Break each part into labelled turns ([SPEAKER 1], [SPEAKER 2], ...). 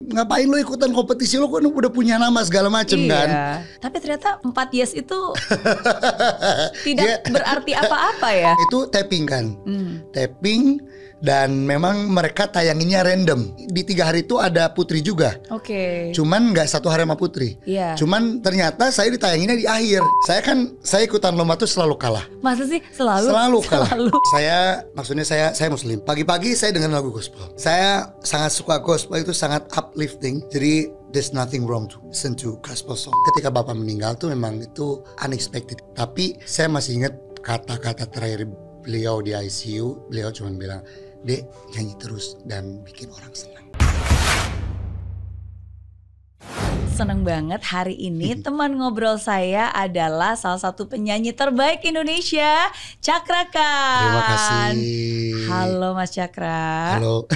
[SPEAKER 1] ngapain lo ikutan kompetisi, lo kan udah punya nama segala macem kan.
[SPEAKER 2] Tapi ternyata 4 years itu tidak berarti apa-apa ya.
[SPEAKER 1] Itu tapping kan, tapping. Dan memang mereka tayanginnya random. Di 3 hari itu ada Putri juga. Cuman gak 1 hari sama Putri. Cuman ternyata saya ditayanginnya di akhir. Saya ikutan lomba tuh selalu kalah.
[SPEAKER 2] Masa sih? Selalu
[SPEAKER 1] kalah. Saya Muslim. Pagi-pagi saya dengar lagu gospel. Saya sangat suka gospel, itu sangat uplifting. Jadi there's nothing wrong to listen to gospel song. Ketika Bapak meninggal tuh memang itu unexpected. Tapi saya masih ingat kata-kata terakhir beliau di ICU. Beliau cuma bilang, "Dek, nyanyi terus dan bikin orang senang."
[SPEAKER 2] Seneng banget hari ini teman ngobrol saya adalah salah satu penyanyi terbaik Indonesia, Cakra Khan.
[SPEAKER 1] Terima kasih.
[SPEAKER 2] Halo Mas Cakra.
[SPEAKER 1] Halo.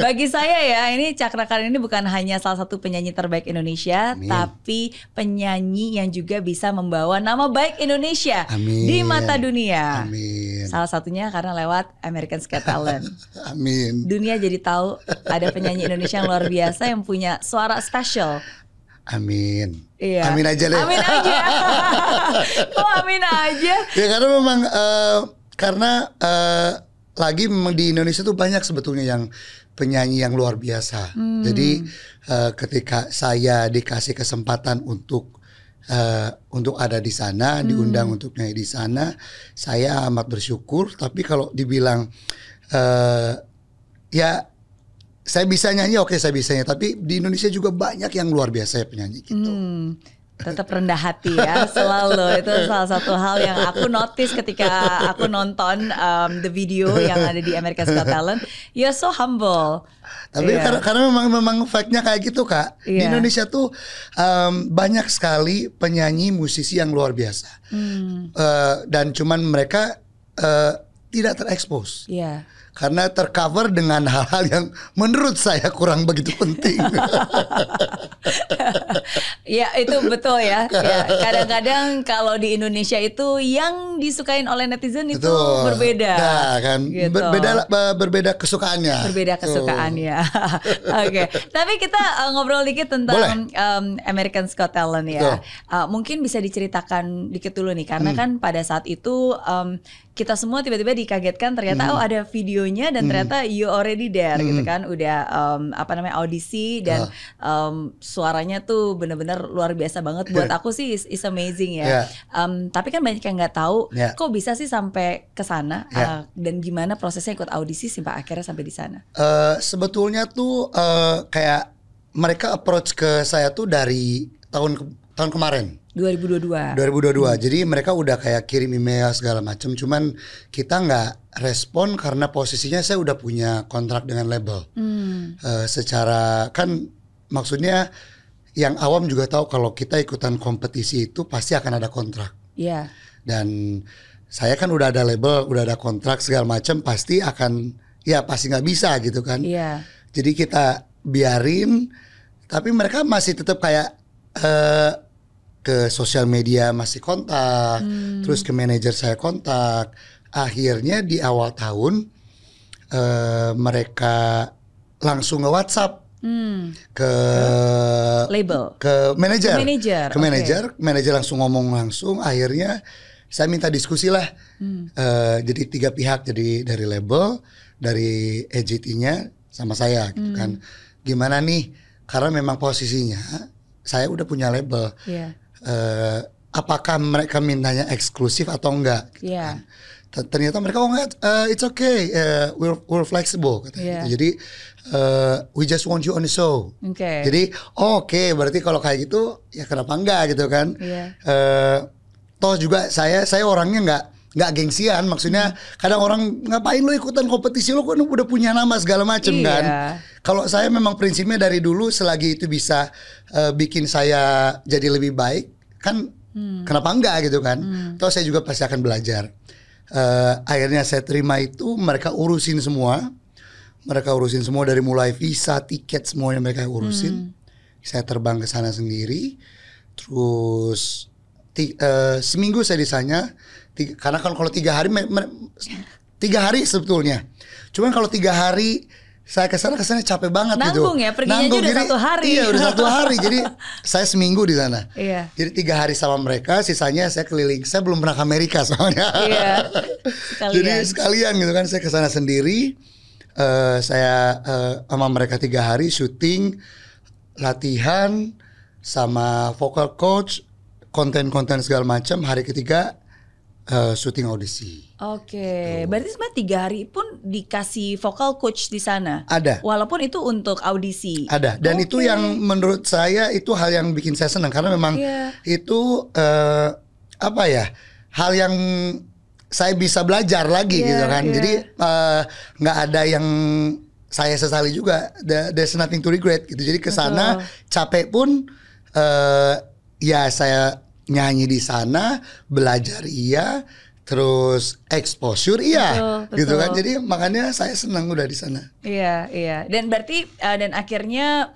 [SPEAKER 2] Bagi saya ya, ini Cakra Khan ini bukan hanya salah satu penyanyi terbaik Indonesia, tapi penyanyi yang juga bisa membawa nama baik Indonesia di mata dunia.
[SPEAKER 1] Amin.
[SPEAKER 2] Salah satunya karena lewat American's Got Talent.
[SPEAKER 1] Amin.
[SPEAKER 2] Dunia jadi tahu ada penyanyi Indonesia yang luar biasa yang punya suara spesial.
[SPEAKER 1] Amin.
[SPEAKER 2] Iya.
[SPEAKER 1] Amin aja deh.
[SPEAKER 2] Amin aja. Kok amin aja?
[SPEAKER 1] Ya karena memang lagi memang di Indonesia tuh banyak sebetulnya yang penyanyi yang luar biasa. Jadi ketika saya dikasih kesempatan untuk ada di sana, diundang untuk nyanyi di sana, saya amat bersyukur. Tapi kalau dibilang ya saya bisa nyanyi, oke saya bisa nyanyi. Tapi di Indonesia juga banyak yang luar biasa ya penyanyi gitu.
[SPEAKER 2] Tetap rendah hati ya selalu. Itu salah satu hal yang aku notice ketika aku nonton the video yang ada di America's Got Talent. You're so humble.
[SPEAKER 1] Tapi karena memang fact-nya kayak gitu Kak. Di Indonesia tuh banyak sekali penyanyi musisi yang luar biasa. Dan cuman mereka tidak terekspos. Karena tercover dengan hal-hal yang menurut saya kurang begitu penting.
[SPEAKER 2] Ya itu betul ya. Kadang-kadang kalau di Indonesia itu yang disukain oleh netizen itu berbeda.
[SPEAKER 1] Nah, kan gitu. Berbeda kesukaannya.
[SPEAKER 2] Berbeda kesukaannya. Oke. Tapi kita ngobrol dikit tentang American's Got Talent ya. Mungkin bisa diceritakan dikit dulu nih, karena kan pada saat itu kita semua tiba-tiba dikagetkan ternyata ada videonya dan ternyata you already there gitu kan, udah audisi dan suaranya tuh bener-bener luar biasa banget. Buat aku sih is amazing ya. Tapi kan banyak yang nggak tahu kok bisa sih sampai ke sana dan gimana prosesnya ikut audisi sampai akhirnya sampai di sana.
[SPEAKER 1] Sebetulnya tuh kayak mereka approach ke saya tuh dari tahun kemarin. 2022. Jadi mereka udah kayak kirim email segala macam. Cuman kita nggak respon karena posisinya saya udah punya kontrak dengan label. Secara kan maksudnya yang awam juga tahu kalau kita ikutan kompetisi itu pasti akan ada kontrak. Dan saya kan udah ada label, udah ada kontrak segala macam, pasti nggak bisa gitu kan. Jadi kita biarin, tapi mereka masih tetap kayak ke sosial media masih kontak, terus ke manajer saya kontak. Akhirnya di awal tahun mereka langsung nge-WhatsApp ke
[SPEAKER 2] label,
[SPEAKER 1] ke manajer, manajer langsung ngomong langsung. Akhirnya saya minta diskusi lah. Jadi 3 pihak, jadi dari label, dari AJT-nya sama saya gitu kan. Gimana nih? Karena memang posisinya saya udah punya label. Apakah mereka mintanya eksklusif atau enggak? Gitu kan. Ternyata mereka enggak, it's okay, we're flexible katanya. Jadi we just want you on the show. Jadi oke, berarti kalau kayak gitu ya kenapa enggak gitu kan? Toh juga saya orangnya nggak gengsian, maksudnya kadang orang ngapain lo ikutan kompetisi, lo kan udah punya nama segala macem kan. Kalau saya memang prinsipnya dari dulu selagi itu bisa bikin saya jadi lebih baik kan, kenapa enggak gitu kan. Toh saya juga pasti akan belajar. Akhirnya saya terima itu, mereka urusin semua dari mulai visa, tiket, semuanya mereka urusin. Saya terbang ke sana sendiri, terus seminggu saya di sana. Karena kalau 3 hari 3 hari sebetulnya. Cuman kalau 3 hari Saya kesana capek banget
[SPEAKER 2] Nanggung
[SPEAKER 1] gitu.
[SPEAKER 2] Ya, perginya aja udah 1 hari.
[SPEAKER 1] Iya udah 1 hari. Jadi saya seminggu di sana.
[SPEAKER 2] Iya.
[SPEAKER 1] Jadi 3 hari sama mereka, sisanya saya keliling. Saya belum pernah ke Amerika soalnya.
[SPEAKER 2] Iya.
[SPEAKER 1] Jadi sekalian gitu kan, saya kesana sendiri. Saya sama mereka 3 hari syuting, latihan, sama vocal coach, konten-konten segala macam. Hari ketiga syuting audisi.
[SPEAKER 2] Oke, berarti sebenarnya 3 hari pun dikasih vocal coach di sana.
[SPEAKER 1] Ada.
[SPEAKER 2] Walaupun itu untuk audisi.
[SPEAKER 1] Ada. Dan itu yang menurut saya itu hal yang bikin saya senang karena memang itu apa ya? Hal yang saya bisa belajar lagi gitu kan. Jadi nggak ada yang saya sesali juga. There's nothing to regret gitu. Jadi kesana capek pun ya saya nyanyi di sana, belajar terus exposure betul. Gitu kan. Jadi makanya saya senang udah di sana.
[SPEAKER 2] Iya. Dan berarti dan akhirnya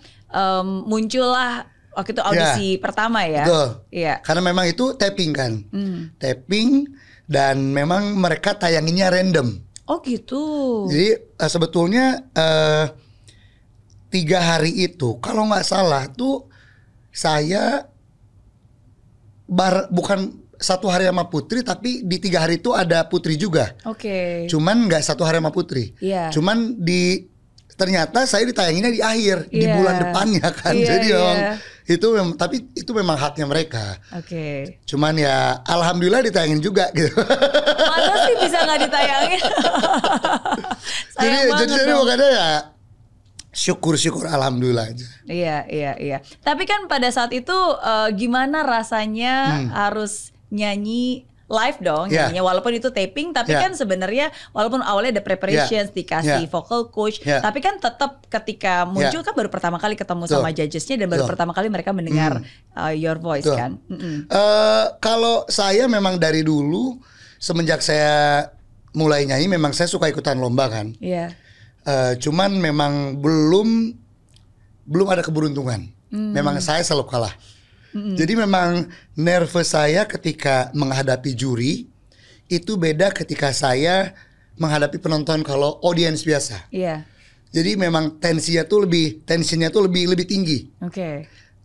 [SPEAKER 2] muncullah waktu itu audisi pertama ya.
[SPEAKER 1] Betul.
[SPEAKER 2] Iya.
[SPEAKER 1] Karena memang itu taping kan. Taping dan memang mereka tayanginnya random.
[SPEAKER 2] Oh gitu.
[SPEAKER 1] Jadi sebetulnya 3 hari itu kalau nggak salah tuh saya bukan 1 hari sama Putri, tapi di 3 hari itu ada Putri juga.
[SPEAKER 2] Oke.
[SPEAKER 1] Cuman nggak 1 hari sama Putri. Cuman ternyata saya ditayanginnya di akhir di bulan depannya kan. Jadi memang tapi itu memang haknya mereka.
[SPEAKER 2] Oke.
[SPEAKER 1] Cuman ya alhamdulillah ditayangin juga gitu.
[SPEAKER 2] Masa sih bisa nggak ditayangin?
[SPEAKER 1] jadi makanya ya syukur alhamdulillah aja.
[SPEAKER 2] Iya. Tapi kan pada saat itu gimana rasanya harus nyanyi live dong nyanyinya, walaupun itu taping tapi kan sebenarnya walaupun awalnya ada preparations dikasih vocal coach tapi kan tetap ketika muncul kan baru pertama kali ketemu sama judgesnya dan baru pertama kali mereka mendengar your voice kan.
[SPEAKER 1] Kalau saya memang dari dulu semenjak saya mulai nyanyi memang saya suka ikutan lomba kan. Cuman memang belum ada keberuntungan. Memang saya selalu kalah. Jadi memang nervous saya ketika menghadapi juri itu beda ketika saya menghadapi penonton kalau audiens biasa. Jadi memang tensinya tuh lebih tinggi.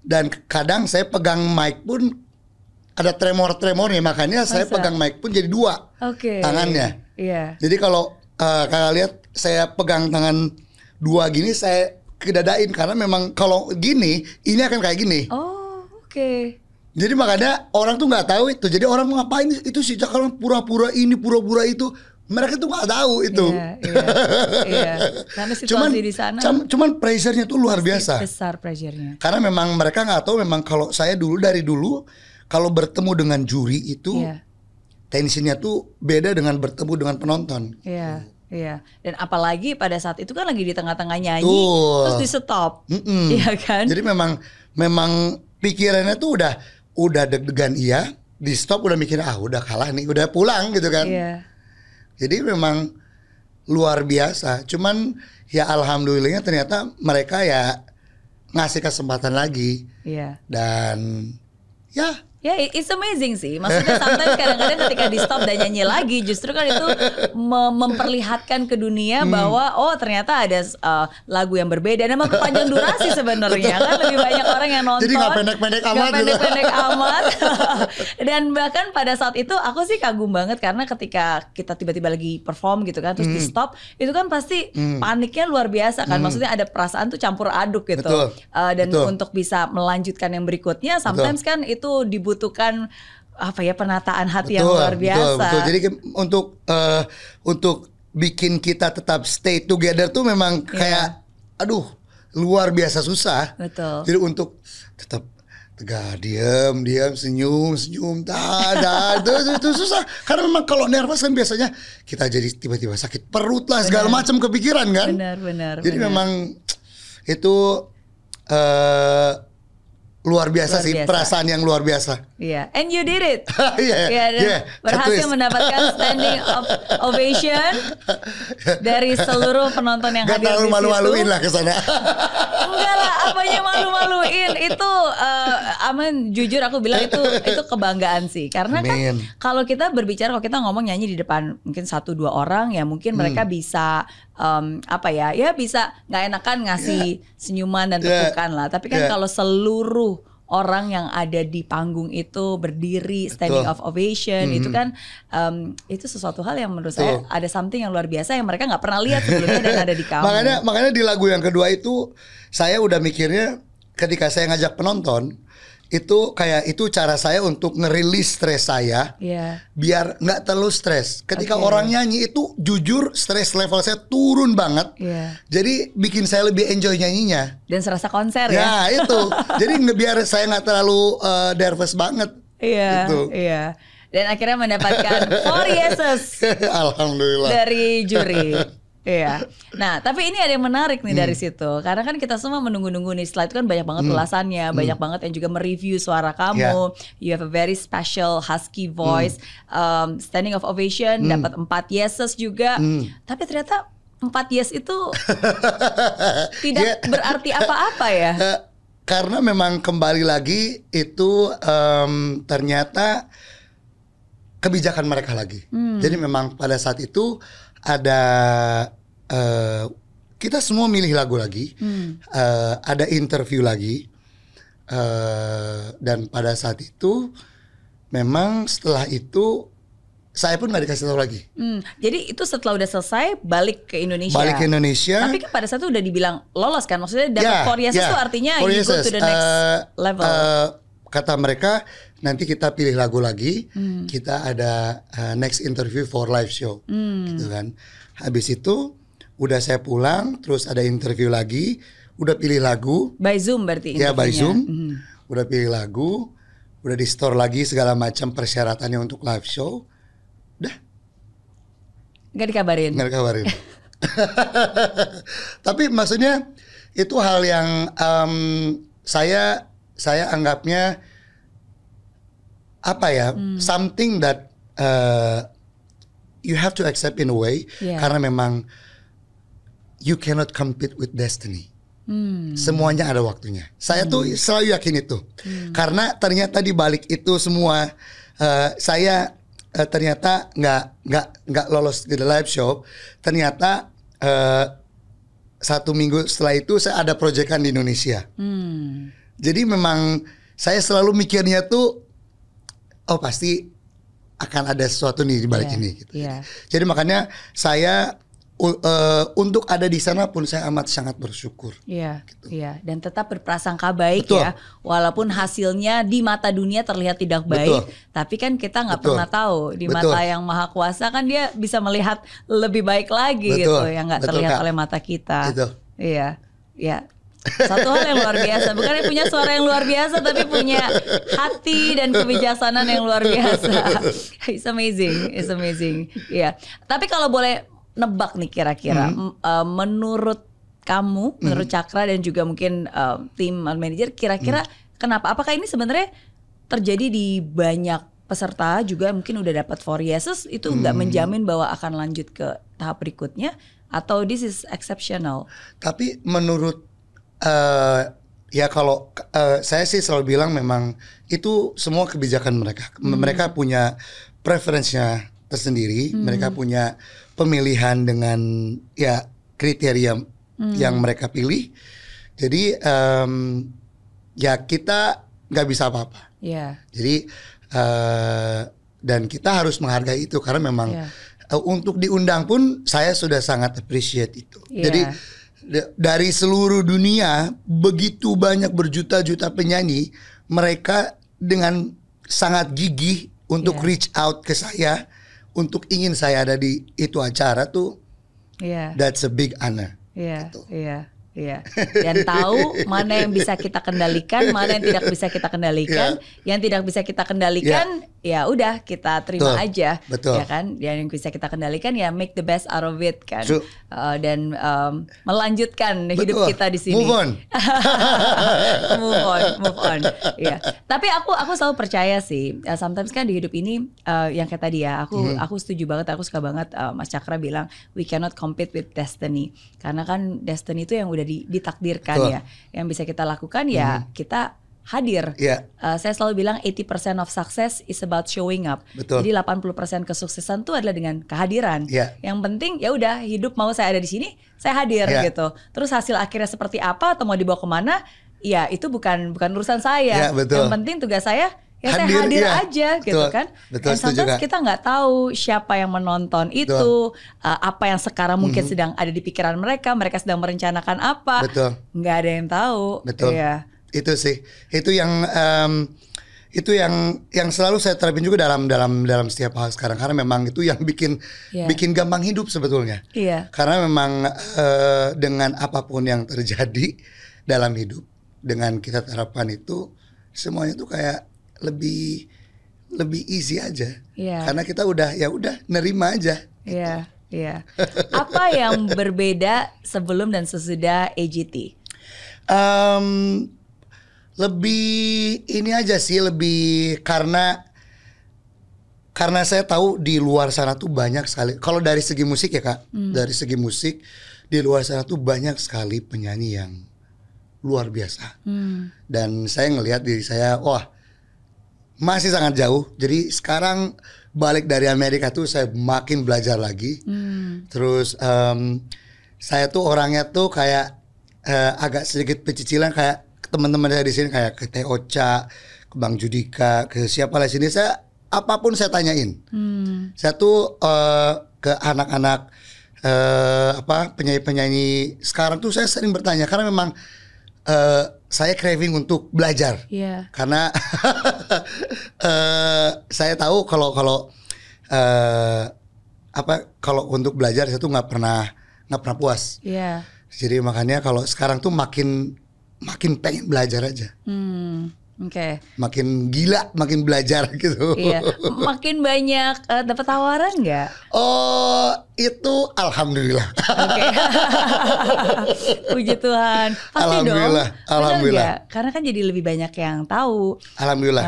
[SPEAKER 1] Dan kadang saya pegang mic pun ada tremor-tremornya, makanya saya pegang mic pun jadi 2 tangannya. Jadi kalau kalian lihat saya pegang tangan 2 gini, saya kedadain karena memang kalau gini ini akan kayak gini. Jadi makanya orang tuh nggak tahu itu. Jadi orang ngapain itu si Cakra pura-pura ini pura-pura itu. Mereka tuh nggak tahu itu.
[SPEAKER 2] Karena situasi di sana.
[SPEAKER 1] Cuman pressure-nya tuh luar biasa.
[SPEAKER 2] Besar pressure-nya.
[SPEAKER 1] Karena memang mereka nggak tahu memang kalau saya dari dulu kalau bertemu dengan juri itu tensinya tuh beda dengan bertemu dengan penonton.
[SPEAKER 2] Iya. Dan apalagi pada saat itu kan lagi di tengah-tengah nyanyi terus di stop. Iya kan?
[SPEAKER 1] Jadi memang pikirannya tuh udah deg-degan di stop udah mikir udah kalah nih, udah pulang gitu kan. Jadi memang luar biasa. Cuman ya alhamdulillahnya ternyata mereka ya ngasih kesempatan lagi. Dan
[SPEAKER 2] ya it's amazing sih. Maksudnya sometimes kadang-kadang ketika di stop dan nyanyi lagi justru kan itu memperlihatkan ke dunia bahwa ternyata ada lagu yang berbeda dan memperpanjang durasi sebenarnya kan, lebih banyak orang yang nonton.
[SPEAKER 1] Jadi gak pendek-pendek amat.
[SPEAKER 2] Dan bahkan pada saat itu aku sih kagum banget karena ketika kita tiba-tiba lagi perform gitu kan terus di stop itu kan pasti paniknya luar biasa kan. Maksudnya ada perasaan tuh campur aduk gitu. Dan untuk bisa melanjutkan yang berikutnya sometimes kan itu dibutuhkan penataan hati yang luar biasa.
[SPEAKER 1] Betul. Jadi untuk bikin kita tetap stay together tuh memang kayak luar biasa susah. Jadi untuk tetap tegak, diam, senyum, itu susah. Karena memang kalau nervous kan biasanya kita jadi tiba-tiba sakit perut lah segala macam kepikiran kan.
[SPEAKER 2] Benar.
[SPEAKER 1] Jadi memang itu luar biasa sih, perasaan yang luar biasa.
[SPEAKER 2] And you did it. Berhasil mendapatkan standing ovation dari seluruh penonton yang hadir di situ.
[SPEAKER 1] Gak terlalu malu-maluin lah ke sana.
[SPEAKER 2] Enggak lah, apanya malu-maluin. Itu aman, jujur aku bilang itu kebanggaan sih. Karena kan kalau kita berbicara, kalau kita ngomong nyanyi di depan mungkin 1-2 orang ya mungkin mereka bisa ya bisa nggak enakan ngasih senyuman dan tepukan lah. Tapi kan kalau seluruh orang yang ada di panggung itu berdiri standing ovation itu kan itu sesuatu hal yang menurut saya ada something yang luar biasa yang mereka nggak pernah lihat sebelumnya dan ada di kamu.
[SPEAKER 1] Makanya di lagu yang kedua itu saya udah mikirnya ketika saya ngajak penonton itu kayak itu cara saya untuk ngerilis stres saya biar nggak terlalu stres. Ketika orang nyanyi itu jujur stres level saya turun banget. Jadi bikin saya lebih enjoy nyanyinya.
[SPEAKER 2] Dan serasa konser ya.
[SPEAKER 1] Ya itu. Jadi biar saya nggak terlalu nervous banget.
[SPEAKER 2] Iya. Dan akhirnya mendapatkan 4 yeses.
[SPEAKER 1] Alhamdulillah.
[SPEAKER 2] Dari juri. Iya. Nah, tapi ini ada yang menarik nih dari situ. Karena kan kita semua menunggu-nunggu nih. Setelah itu kan banyak banget ulasannya, banyak banget yang juga mereview suara kamu. You have a very special husky voice. Standing of ovation dapat 4 yeses juga. Tapi ternyata 4 yes itu tidak berarti apa-apa ya.
[SPEAKER 1] Karena memang kembali lagi itu ternyata kebijakan mereka lagi. Jadi memang pada saat itu ada kita semua milih lagu lagi, ada interview lagi, dan pada saat itu memang setelah itu saya pun nggak dikasih tahu lagi.
[SPEAKER 2] Jadi itu setelah udah selesai balik ke Indonesia.
[SPEAKER 1] Balik ke Indonesia.
[SPEAKER 2] Tapi kan pada saat itu udah dibilang lolos kan, maksudnya dapat 4 yeses itu artinya you go to the next level.
[SPEAKER 1] Kata mereka nanti kita pilih lagu lagi, kita ada next interview for live show, gitu kan. Habis itu udah saya pulang, terus ada interview lagi, udah pilih lagu.
[SPEAKER 2] By Zoom berarti interviewnya?
[SPEAKER 1] Ya by Zoom, udah pilih lagu, udah di store lagi segala macam persyaratannya untuk live show, udah.
[SPEAKER 2] Gak dikabarin?
[SPEAKER 1] Gak dikabarin. Tapi maksudnya itu hal yang saya anggapnya apa ya, something that you have to accept in a way, karena memang you cannot compete with destiny. Semuanya ada waktunya. Saya tuh selalu yakin itu, karena ternyata di balik itu semua saya ternyata nggak lolos di live show. Ternyata 1 minggu setelah itu saya ada proyekan di Indonesia. Jadi memang saya selalu mikirnya tuh, oh pasti akan ada sesuatu nih di balik ini. Gitu. Jadi makanya saya untuk ada di sana pun saya amat sangat bersyukur.
[SPEAKER 2] Gitu. Dan tetap berprasangka baik ya, walaupun hasilnya di mata dunia terlihat tidak baik, tapi kan kita nggak pernah tahu di mata yang Maha Kuasa kan dia bisa melihat lebih baik lagi gitu, yang nggak terlihat oleh mata kita. Iya. Satu hal yang luar biasa, bukan punya suara yang luar biasa, tapi punya hati dan kebijaksanaan yang luar biasa. It's amazing. Iya. Tapi kalau boleh nebak nih kira-kira, menurut kamu, menurut Cakra dan juga mungkin tim manajer, kira-kira kenapa? Apakah ini sebenarnya terjadi di banyak peserta juga mungkin udah dapat 4 yeses, itu nggak menjamin bahwa akan lanjut ke tahap berikutnya, atau this is exceptional? Tapi
[SPEAKER 1] menurut ya kalau saya sih selalu bilang memang itu semua kebijakan mereka. Mereka punya preferensinya tersendiri, mereka punya pemilihan dengan ya kriteria yang mereka pilih. Jadi ya kita nggak bisa apa-apa. Jadi dan kita harus menghargai itu karena memang untuk diundang pun saya sudah sangat appreciate itu. Jadi dari seluruh dunia begitu banyak berjuta-juta penyanyi, mereka dengan sangat gigih untuk reach out ke saya, untuk ingin saya ada di itu acara tuh. That's a big honor. Gitu.
[SPEAKER 2] Dan tahu mana yang bisa kita kendalikan, mana yang tidak bisa kita kendalikan. Yang tidak bisa kita kendalikan, ya udah kita terima aja, ya kan. Yang bisa kita kendalikan ya make the best out of it kan. Dan melanjutkan hidup kita di sini.
[SPEAKER 1] Move on.
[SPEAKER 2] move on. Ya. Tapi aku selalu percaya sih. Sometimes kan di hidup ini yang kayak tadi ya, aku setuju banget, aku suka banget Mas Cakra bilang we cannot compete with destiny. Karena kan destiny itu yang udah ditakdirkan ya. Yang bisa kita lakukan ya kita hadir. Saya selalu bilang 80% of success is about showing up. Jadi 80% kesuksesan itu adalah dengan kehadiran. Yang penting ya udah hidup mau saya ada di sini, saya hadir gitu. Terus hasil akhirnya seperti apa atau mau dibawa kemana, ya itu bukan urusan saya. Yang penting tugas saya ya saya hadir aja gitu kan. Dan sometimes kita nggak tahu siapa yang menonton itu, apa yang sekarang mungkin sedang ada di pikiran mereka sedang merencanakan apa. Nggak ada yang tahu.
[SPEAKER 1] Itu sih, itu yang selalu saya terapin juga dalam setiap hal sekarang, karena memang itu yang bikin gampang hidup sebetulnya. Karena memang dengan apapun yang terjadi dalam hidup, dengan kita terapkan itu semuanya tuh kayak lebih easy aja. Karena kita udah nerima aja.
[SPEAKER 2] Apa yang berbeda sebelum dan sesudah AGT?
[SPEAKER 1] Lebih ini aja sih, lebih karena saya tahu di luar sana tuh banyak sekali. Kalau dari segi musik ya Kak, dari segi musik di luar sana tuh banyak sekali penyanyi yang luar biasa. Dan saya ngelihat diri saya, wah masih sangat jauh. Jadi sekarang balik dari Amerika tuh saya makin belajar lagi. Terus saya tuh orangnya tuh kayak agak sedikit pecicilan, kayak teman-teman saya di sini, kayak ke Teh Ocha, ke Bang Judika, ke siapa lah sini, saya apapun saya tanyain. Saya tuh ke anak-anak penyanyi-penyanyi sekarang tuh saya sering bertanya, karena memang saya craving untuk belajar. Karena saya tahu kalau untuk belajar saya tuh nggak pernah puas. Jadi makanya kalau sekarang tuh makin pengen belajar aja. Makin gila, makin belajar gitu.
[SPEAKER 2] Makin banyak dapat tawaran nggak?
[SPEAKER 1] Oh, itu alhamdulillah.
[SPEAKER 2] Puji Tuhan. Pasti
[SPEAKER 1] alhamdulillah,
[SPEAKER 2] dong.
[SPEAKER 1] Alhamdulillah.
[SPEAKER 2] Karena kan jadi lebih banyak yang tahu.
[SPEAKER 1] Alhamdulillah.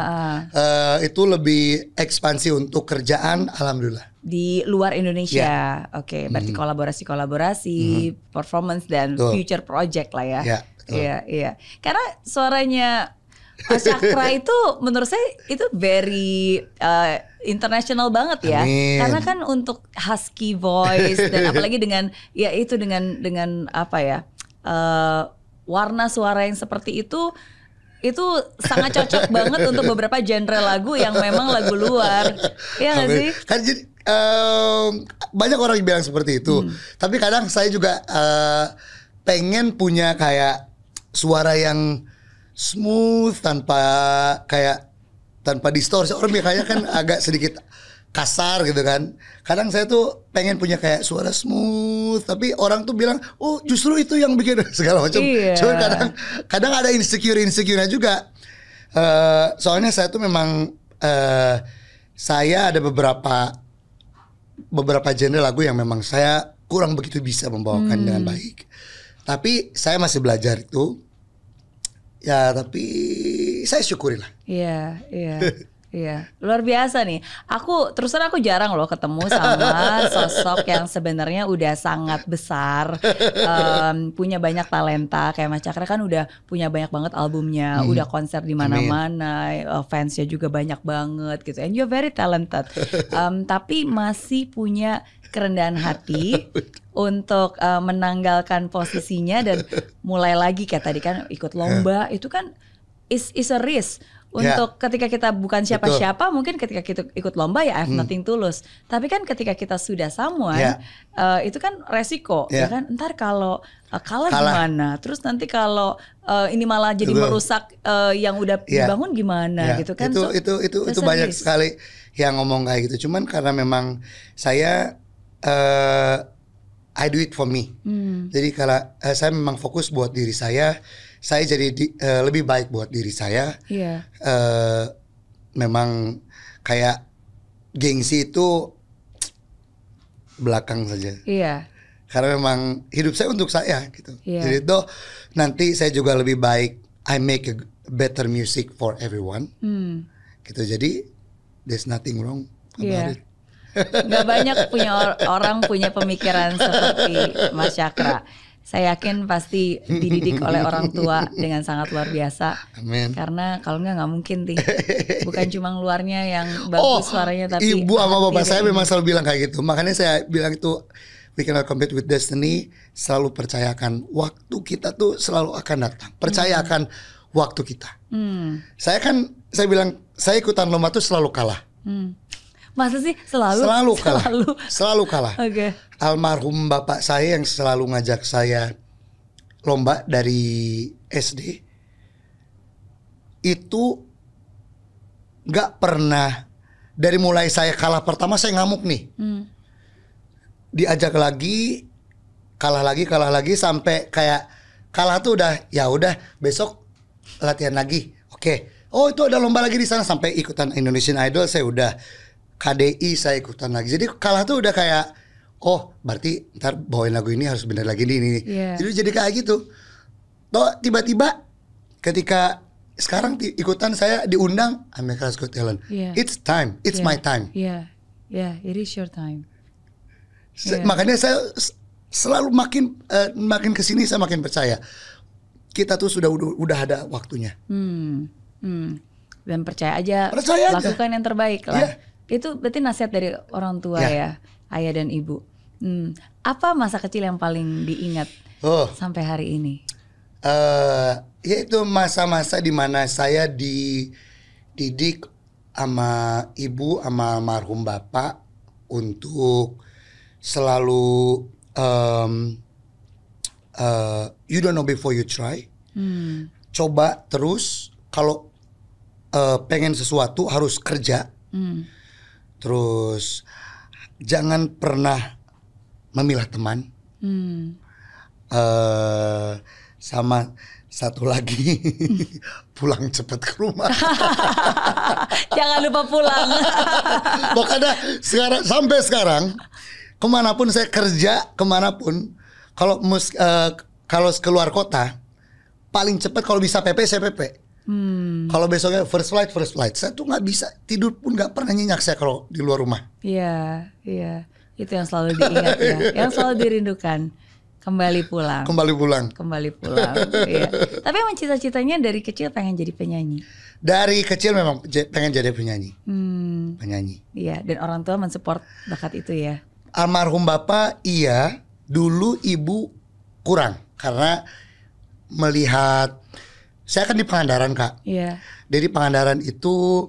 [SPEAKER 1] Itu lebih ekspansi untuk kerjaan, alhamdulillah.
[SPEAKER 2] Di luar Indonesia. Berarti kolaborasi, performance dan future project lah ya. Iya. Karena suaranya Mas Cakra itu menurut saya itu very international banget ya.
[SPEAKER 1] Amin.
[SPEAKER 2] Karena kan untuk husky voice dan apalagi dengan apa ya, warna suara yang seperti itu sangat cocok banget untuk beberapa genre lagu yang memang lagu luar. Iya nggak sih?
[SPEAKER 1] Kan jadi banyak orang yang bilang seperti itu. Tapi kadang saya juga pengen punya kayak suara yang smooth tanpa distorsi. Orang biasanya kan agak sedikit kasar gitu kan. Kadang saya tuh pengen punya kayak suara smooth, tapi orang tuh bilang, oh justru itu yang bikin segala macam. Cuman kadang ada insecure-nya juga. Soalnya saya tuh memang saya ada beberapa genre lagu yang memang saya kurang begitu bisa membawakan dengan baik. Tapi saya masih belajar itu. Ya tapi saya syukuri lah.
[SPEAKER 2] Iya, luar biasa nih. Terus terang aku jarang loh ketemu sama sosok yang sebenarnya udah sangat besar, punya banyak talenta. Kayak Mas Cakra kan udah punya banyak banget albumnya, udah konser di mana-mana, fansnya juga banyak banget gitu. And you're very talented, tapi masih punya kerendahan hati untuk menanggalkan posisinya dan mulai lagi kayak tadi kan ikut lomba. Itu kan is a risk. Untuk ketika kita bukan siapa-siapa, mungkin ketika kita ikut lomba ya I have nothing to lose. Tapi kan ketika kita sudah someone, itu kan resiko, ya kan. Ntar kalau kalah gimana? Terus nanti kalau ini malah jadi merusak yang udah dibangun gimana gitu kan?
[SPEAKER 1] Itu banyak sekali yang ngomong kayak gitu. Cuman karena memang saya I do it for me. Jadi kalau saya memang fokus buat diri saya jadi lebih baik buat diri saya. Memang kayak gengsi itu belakang saja. Karena memang hidup saya untuk saya gitu. Jadi itu nanti saya juga lebih baik I make a better music for everyone. Gitu. Jadi there's nothing wrong about it.
[SPEAKER 2] Gak banyak orang punya pemikiran seperti Mas Cakra. Saya yakin pasti dididik oleh orang tua dengan sangat luar biasa.
[SPEAKER 1] Amin.
[SPEAKER 2] Karena kalau nggak mungkin sih. Bukan cuma luarnya yang bagus suaranya, tapi
[SPEAKER 1] ibu sama bapak saya memang selalu bilang kayak gitu. Makanya saya bilang itu We Cannot Compete with Destiny, selalu percayakan waktu kita tuh selalu akan datang. Percaya akan waktu kita. Saya bilang saya ikutan lomba tuh selalu kalah.
[SPEAKER 2] Masa sih selalu?
[SPEAKER 1] Selalu kalah.
[SPEAKER 2] Okay.
[SPEAKER 1] Almarhum bapak saya yang selalu ngajak saya lomba dari SD itu nggak pernah, dari mulai saya kalah pertama saya ngamuk nih. Diajak lagi, kalah lagi sampai kayak kalah tuh udah besok latihan lagi. Oke. Oh itu ada lomba lagi di sana, sampai ikutan Indonesian Idol saya udah, KDI saya ikutan lagi. Jadi kalah tuh udah kayak, oh berarti ntar bawain lagu ini harus bener lagi nih. Jadi kayak gitu. Toh tiba-tiba ketika sekarang ikutan saya diundang America's Got Talent. It's time, it's my time.
[SPEAKER 2] It is your time.
[SPEAKER 1] Makanya saya selalu makin kesini saya makin percaya kita tuh udah ada waktunya.
[SPEAKER 2] Dan percaya aja, lakukan yang terbaik lah. Itu berarti nasihat dari orang tua ya, ayah dan ibu. Apa masa kecil yang paling diingat sampai hari ini? Yaitu masa-masa di mana saya dididik sama ibu, sama almarhum bapak untuk selalu you don't know before you try. Coba terus, kalau pengen sesuatu harus kerja. Terus jangan pernah memilah teman. Sama satu lagi pulang cepat ke rumah. Jangan lupa pulang.
[SPEAKER 1] Pokoknya sampai sekarang kemanapun saya kerja, kemanapun, kalau keluar kota paling cepat kalau bisa PP saya PP. Kalau besoknya first flight, saya tuh nggak bisa tidur pun, nggak pernah nyenyak saya kalau di luar rumah.
[SPEAKER 2] Iya, itu yang selalu diingat ya, yang selalu dirindukan. Kembali pulang. Iya. Tapi emang cita-citanya dari kecil pengen jadi penyanyi.
[SPEAKER 1] Dari kecil memang pengen jadi penyanyi. Penyanyi.
[SPEAKER 2] Iya, dan orang tua mensupport bakat itu ya.
[SPEAKER 1] Almarhum bapak iya, dulu ibu kurang karena melihat saya kan di Pangandaran Kak.
[SPEAKER 2] Iya.
[SPEAKER 1] Jadi Pangandaran itu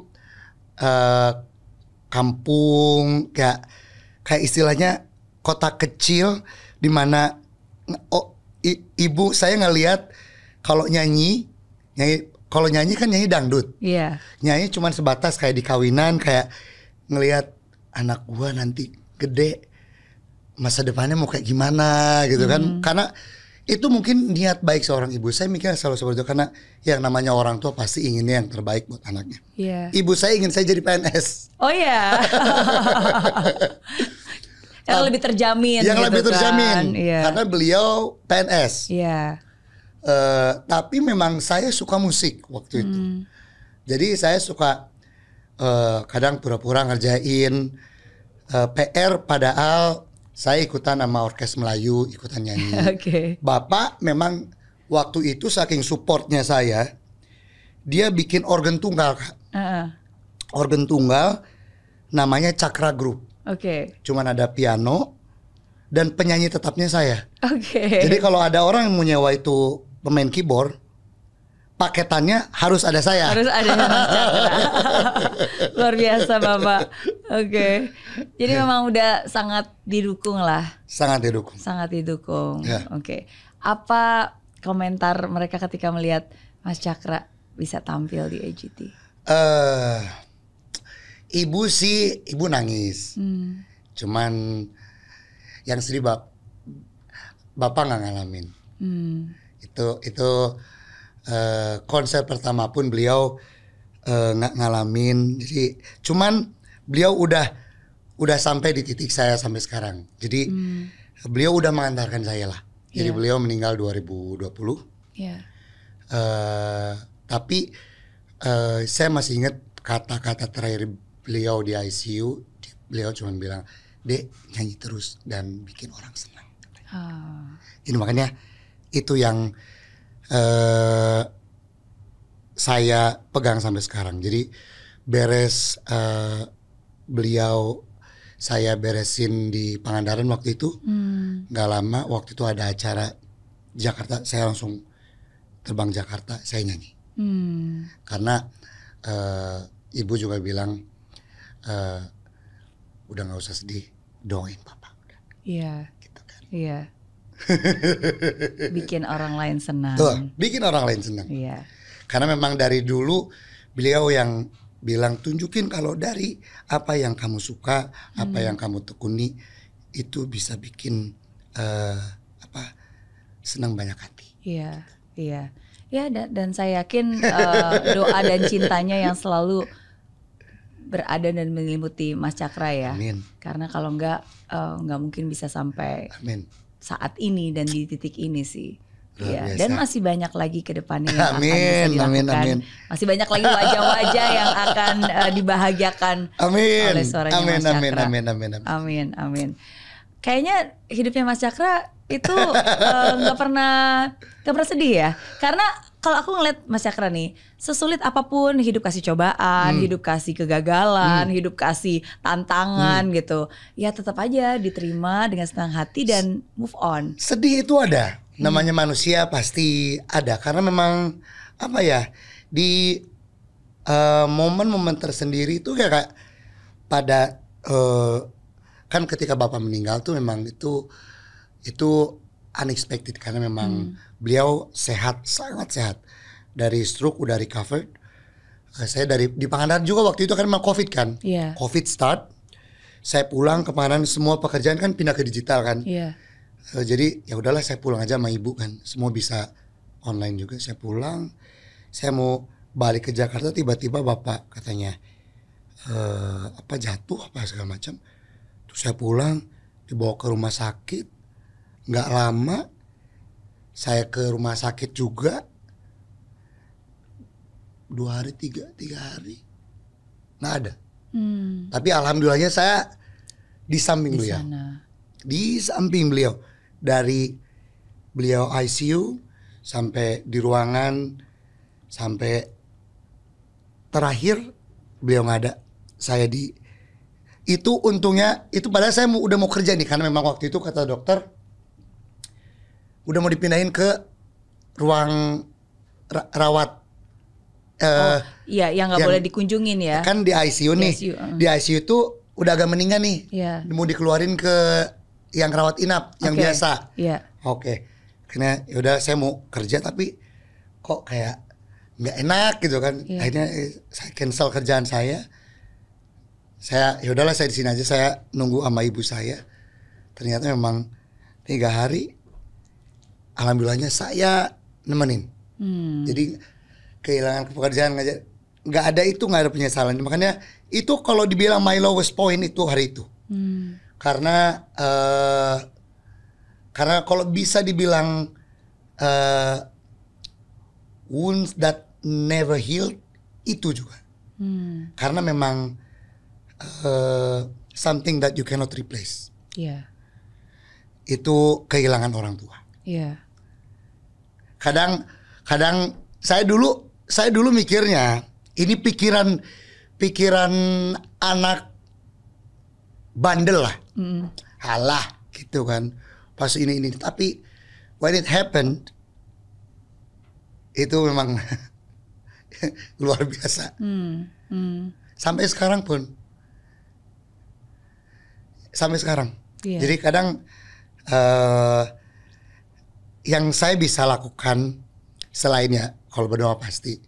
[SPEAKER 1] kampung kayak istilahnya kota kecil di mana ibu saya ngelihat kalau nyanyi kan nyanyi dangdut.
[SPEAKER 2] Iya.
[SPEAKER 1] Nyanyi cuman sebatas kayak di kawinan, kayak ngelihat anak gua nanti gede masa depannya mau kayak gimana gitu kan. Karena itu mungkin niat baik seorang ibu. Saya mikir selalu seperti itu karena yang namanya orang tua pasti inginnya yang terbaik buat anaknya.
[SPEAKER 2] Yeah.
[SPEAKER 1] Ibu saya ingin saya jadi PNS.
[SPEAKER 2] Oh ya. Yang lebih terjamin.
[SPEAKER 1] Yang
[SPEAKER 2] gitu
[SPEAKER 1] lebih terjamin.
[SPEAKER 2] Kan? Yeah.
[SPEAKER 1] Karena beliau PNS.
[SPEAKER 2] Iya.
[SPEAKER 1] Tapi memang saya suka musik waktu itu. Jadi saya suka kadang pura-pura ngerjain PR padahal saya ikutan sama orkes Melayu, ikutan nyanyi.
[SPEAKER 2] Okay.
[SPEAKER 1] Bapak memang waktu itu saking supportnya saya, dia bikin organ tunggal, Kak. Organ tunggal namanya Cakra Group.
[SPEAKER 2] Oke.
[SPEAKER 1] Cuman ada piano dan penyanyi tetapnya saya.
[SPEAKER 2] Oke.
[SPEAKER 1] Jadi kalau ada orang yang mau nyewa itu pemain keyboard, paketannya harus ada saya.
[SPEAKER 2] Harus ada Cakra. Luar biasa Bapak. Oke. Jadi memang udah sangat didukung lah.
[SPEAKER 1] Sangat didukung.
[SPEAKER 2] Ya. Oke. Apa komentar mereka ketika melihat Mas Cakra bisa tampil di AGT?
[SPEAKER 1] Ibu nangis. Cuman yang sedih bapak nggak ngalamin. Itu konser pertama pun beliau nggak ngalamin. Jadi cuman beliau udah sampai di titik saya sampai sekarang. Jadi beliau udah mengantarkan saya lah. Jadi beliau meninggal 2020.
[SPEAKER 2] Yeah.
[SPEAKER 1] Tapi saya masih ingat kata-kata terakhir beliau di ICU. Beliau cuma bilang, "Dek, nyanyi terus dan bikin orang senang." Jadi makanya itu yang saya pegang sampai sekarang. Jadi beres beliau saya beresin di Pangandaran waktu itu, nggak lama waktu itu ada acara Jakarta, saya langsung terbang Jakarta, saya nyanyi. Karena ibu juga bilang udah nggak usah sedih, doain papa.
[SPEAKER 2] Iya.
[SPEAKER 1] Gitu kan.
[SPEAKER 2] Iya. Bikin orang lain senang.
[SPEAKER 1] Tuh, bikin orang lain senang.
[SPEAKER 2] Iya.
[SPEAKER 1] Karena memang dari dulu beliau yang bilang tunjukin kalau dari apa yang kamu suka, apa yang kamu tekuni itu bisa bikin senang banyak hati.
[SPEAKER 2] Iya, iya. Ya dan saya yakin doa dan cintanya yang selalu berada dan menyelimuti Mas Cakra ya.
[SPEAKER 1] Amin.
[SPEAKER 2] Karena kalau nggak mungkin bisa sampai saat ini dan di titik ini sih. Ya, dan masih banyak lagi ke depannya yang akan bisa dilakukan. Masih banyak lagi wajah-wajah yang akan dibahagiakan oleh suaranya Mas Cakra. Amin. Kayaknya hidupnya Mas Cakra itu nggak pernah sedih ya. Karena kalau aku ngeliat Mas Cakra nih, sesulit apapun hidup kasih cobaan, hidup kasih kegagalan, hidup kasih tantangan gitu, ya tetap aja diterima dengan senang hati dan move on.
[SPEAKER 1] Sedih itu ada. Namanya manusia pasti ada, karena memang apa ya, di momen-momen tersendiri itu kayak pada kan ketika bapak meninggal tuh memang itu unexpected, karena memang beliau sehat, sangat sehat, dari stroke udah recovered. Saya di Pangandaran juga waktu itu kan memang COVID kan, COVID start, saya pulang ke Pangandaran, semua pekerjaan kan pindah ke digital kan. Jadi ya udahlah saya pulang aja sama ibu kan, semua bisa online juga. Saya pulang, saya mau balik ke Jakarta, tiba-tiba bapak katanya jatuh apa segala macam. Terus saya pulang, dibawa ke rumah sakit, nggak lama saya ke rumah sakit juga, 2 hari 3 hari nggak ada. Tapi alhamdulillahnya saya di samping beliau, di samping beliau. Dari beliau ICU sampai di ruangan, sampai terakhir beliau nggak ada, saya di itu. Untungnya itu padahal saya udah mau kerja nih, karena memang waktu itu kata dokter udah mau dipindahin ke ruang rawat.
[SPEAKER 2] Iya, yang nggak boleh dikunjungin ya.
[SPEAKER 1] Kan di ICU nih, di ICU tuh udah agak meninggal nih, mau dikeluarin ke yang rawat inap, yang biasa. Karena yaudah saya mau kerja tapi kok kayak nggak enak gitu kan. Akhirnya saya cancel kerjaan saya. Yaudahlah saya di sini aja, saya nunggu sama ibu saya. Ternyata memang 3 hari, alhamdulillahnya saya nemenin. Jadi kehilangan pekerjaan nggak ada penyesalan. Makanya itu kalau dibilang my lowest point itu hari itu. Karena kalau bisa dibilang wounds that never healed, itu juga. Karena memang something that you cannot replace. Itu kehilangan orang tua. Kadang saya dulu mikirnya ini pikiran anak bandel lah. Halah gitu kan. Pas ini. Tapi when it happened, itu memang luar biasa. Sampai sekarang pun. Jadi kadang yang saya bisa lakukan selainnya, kalau berdoa pasti,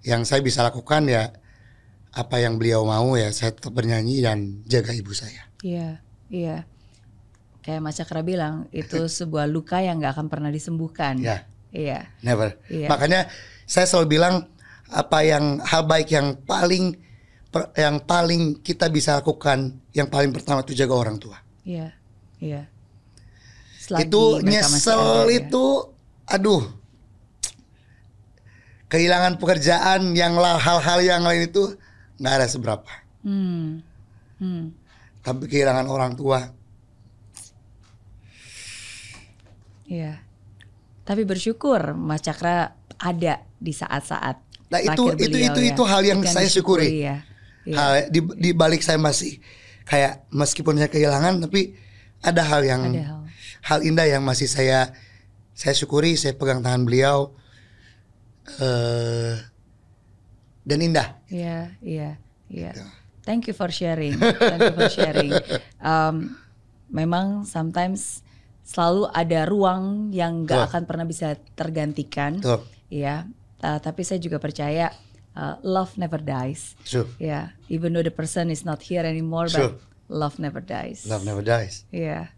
[SPEAKER 1] yang saya bisa lakukan ya apa yang beliau mau, ya saya tetap bernyanyi dan jaga ibu saya.
[SPEAKER 2] Iya. Kayak Mas Cakra bilang, itu sebuah luka yang gak akan pernah disembuhkan. Iya.
[SPEAKER 1] Never. Makanya saya selalu bilang, hal baik yang paling kita bisa lakukan, yang paling pertama itu jaga orang tua.
[SPEAKER 2] Iya.
[SPEAKER 1] Itu nyesel itu, aduh. Kehilangan pekerjaan, hal-hal yang lain itu nggak ada seberapa. Tapi kehilangan orang tua.
[SPEAKER 2] Iya. Tapi bersyukur Mas Cakra ada di saat-saat
[SPEAKER 1] Nah itu hal yang saya syukuri. Ya. Hal, di balik saya masih kayak meskipun saya kehilangan, tapi ada hal indah yang masih saya syukuri. Saya pegang tangan beliau dan indah.
[SPEAKER 2] Iya. Thank you for sharing. Memang sometimes selalu ada ruang yang gak akan pernah bisa tergantikan. Ya. Tapi saya juga percaya love never dies.
[SPEAKER 1] Sure.
[SPEAKER 2] Yeah, even though the person is not here anymore, but love never dies.
[SPEAKER 1] Love never dies.
[SPEAKER 2] Yeah.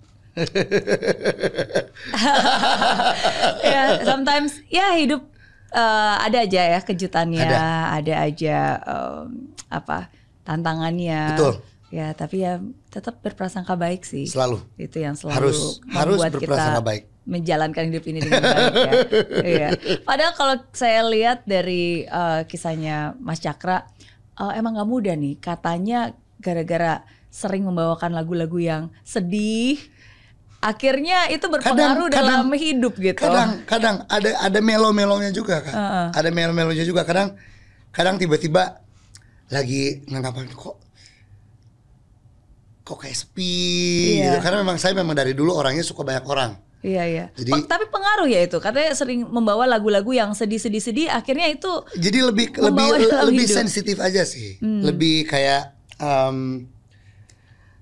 [SPEAKER 2] Yeah, sometimes hidup ada aja ya kejutannya, ada aja tantangannya.
[SPEAKER 1] Betul.
[SPEAKER 2] Ya, tapi ya tetap berprasangka baik sih.
[SPEAKER 1] Selalu.
[SPEAKER 2] Itu yang selalu
[SPEAKER 1] harus
[SPEAKER 2] membuat
[SPEAKER 1] berprasangka
[SPEAKER 2] kita
[SPEAKER 1] baik.
[SPEAKER 2] Menjalankan hidup ini dengan baik ya. Iya. Padahal kalau saya lihat dari kisahnya Mas Cakra, emang gak mudah nih. Katanya gara-gara sering membawakan lagu-lagu yang sedih, akhirnya itu berpengaruh dalam hidup gitu.
[SPEAKER 1] Kadang ada melo-melonya juga kan. Ada melo-melonya juga. Kadang tiba-tiba lagi nganggapan kok kayak sepi gitu. Karena saya memang dari dulu orangnya suka banyak orang.
[SPEAKER 2] Iya. Jadi, tapi pengaruh ya itu. Katanya sering membawa lagu-lagu yang sedih, akhirnya itu.
[SPEAKER 1] Jadi lebih sensitif aja sih. Lebih kayak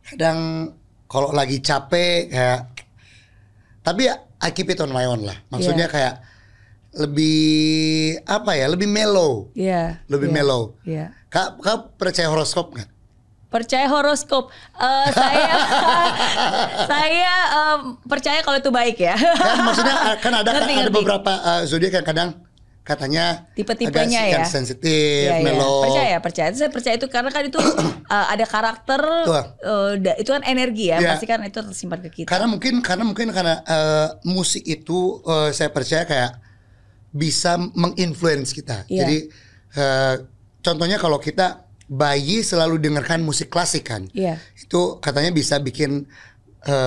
[SPEAKER 1] kadang kalau lagi capek kayak. Tapi I keep it on my own lah. Maksudnya kayak lebih lebih mellow. Lebih mellow. Kak percaya horoskop nggak?
[SPEAKER 2] Percaya horoskop, saya percaya kalau itu baik ya.
[SPEAKER 1] Kan maksudnya kan ada beberapa zodiak yang kadang katanya
[SPEAKER 2] tipe-tipenya
[SPEAKER 1] agak sensitif, mellow.
[SPEAKER 2] Percaya. Saya percaya itu karena kan itu ada karakter, itu kan energi ya, pasti kan itu tersimpan ke kita.
[SPEAKER 1] Karena mungkin musik itu saya percaya kayak bisa menginfluence kita. Jadi contohnya kalau kita bayi selalu dengarkan musik klasik kan, itu katanya bisa bikin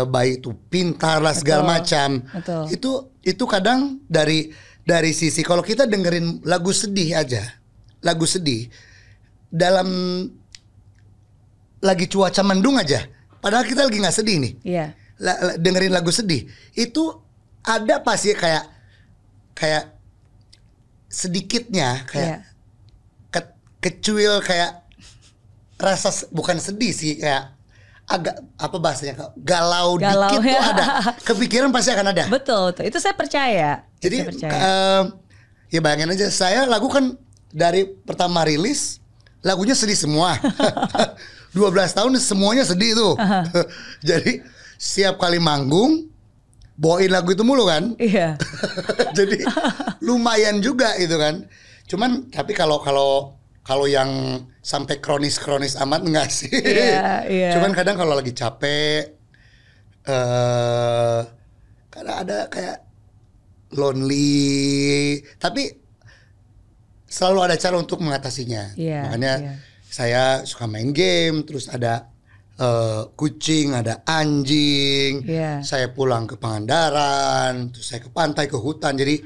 [SPEAKER 1] bayi itu pintar lah segala macam. Itu kadang dari sisi kalau kita dengerin lagu sedih dalam lagi cuaca mendung aja, padahal kita lagi nggak sedih nih, dengerin lagu sedih itu ada pasti kayak sedikitnya kayak kecuil kayak rasa bukan sedih sih kayak agak bahasanya galau dikit tuh ada, kepikiran pasti akan ada.
[SPEAKER 2] Betul. Itu saya percaya.
[SPEAKER 1] Jadi ya bayangin aja saya lagu kan dari pertama rilis lagunya sedih semua. 12 tahun semuanya sedih tuh. Jadi setiap kali manggung bawain lagu itu mulu kan.
[SPEAKER 2] Iya.
[SPEAKER 1] Jadi lumayan juga itu kan. Cuman tapi kalau yang sampai kronis amat enggak sih. Cuman kadang kalau lagi capek, kadang ada kayak lonely, tapi selalu ada cara untuk mengatasinya. Makanya saya suka main game, terus ada kucing, ada anjing. Saya pulang ke Pangandaran, terus saya ke pantai, ke hutan. Jadi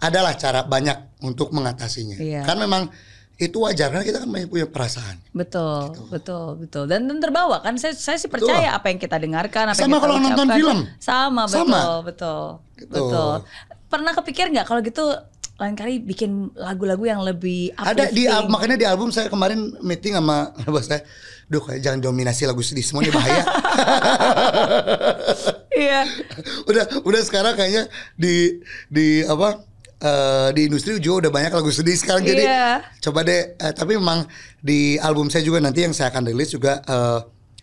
[SPEAKER 1] adalah cara banyak untuk mengatasinya. Kan memang itu wajar karena kita kan punya perasaan.
[SPEAKER 2] Betul, gitu. betul. Dan terbawa kan saya sih percaya apa yang kita dengarkan, apa
[SPEAKER 1] sama
[SPEAKER 2] yang kita
[SPEAKER 1] kalau nonton film.
[SPEAKER 2] Sama. Betul. Pernah kepikir nggak kalau gitu lain kali bikin lagu-lagu yang lebih uplifting?
[SPEAKER 1] Makanya di album saya kemarin meeting sama bos saya, kayak jangan dominasi lagu sedih semua, ini bahaya.
[SPEAKER 2] Iya.
[SPEAKER 1] Udah sekarang kayaknya di industri juga udah banyak lagu sedih sekarang. Jadi coba deh, tapi memang di album saya juga nanti yang saya akan rilis juga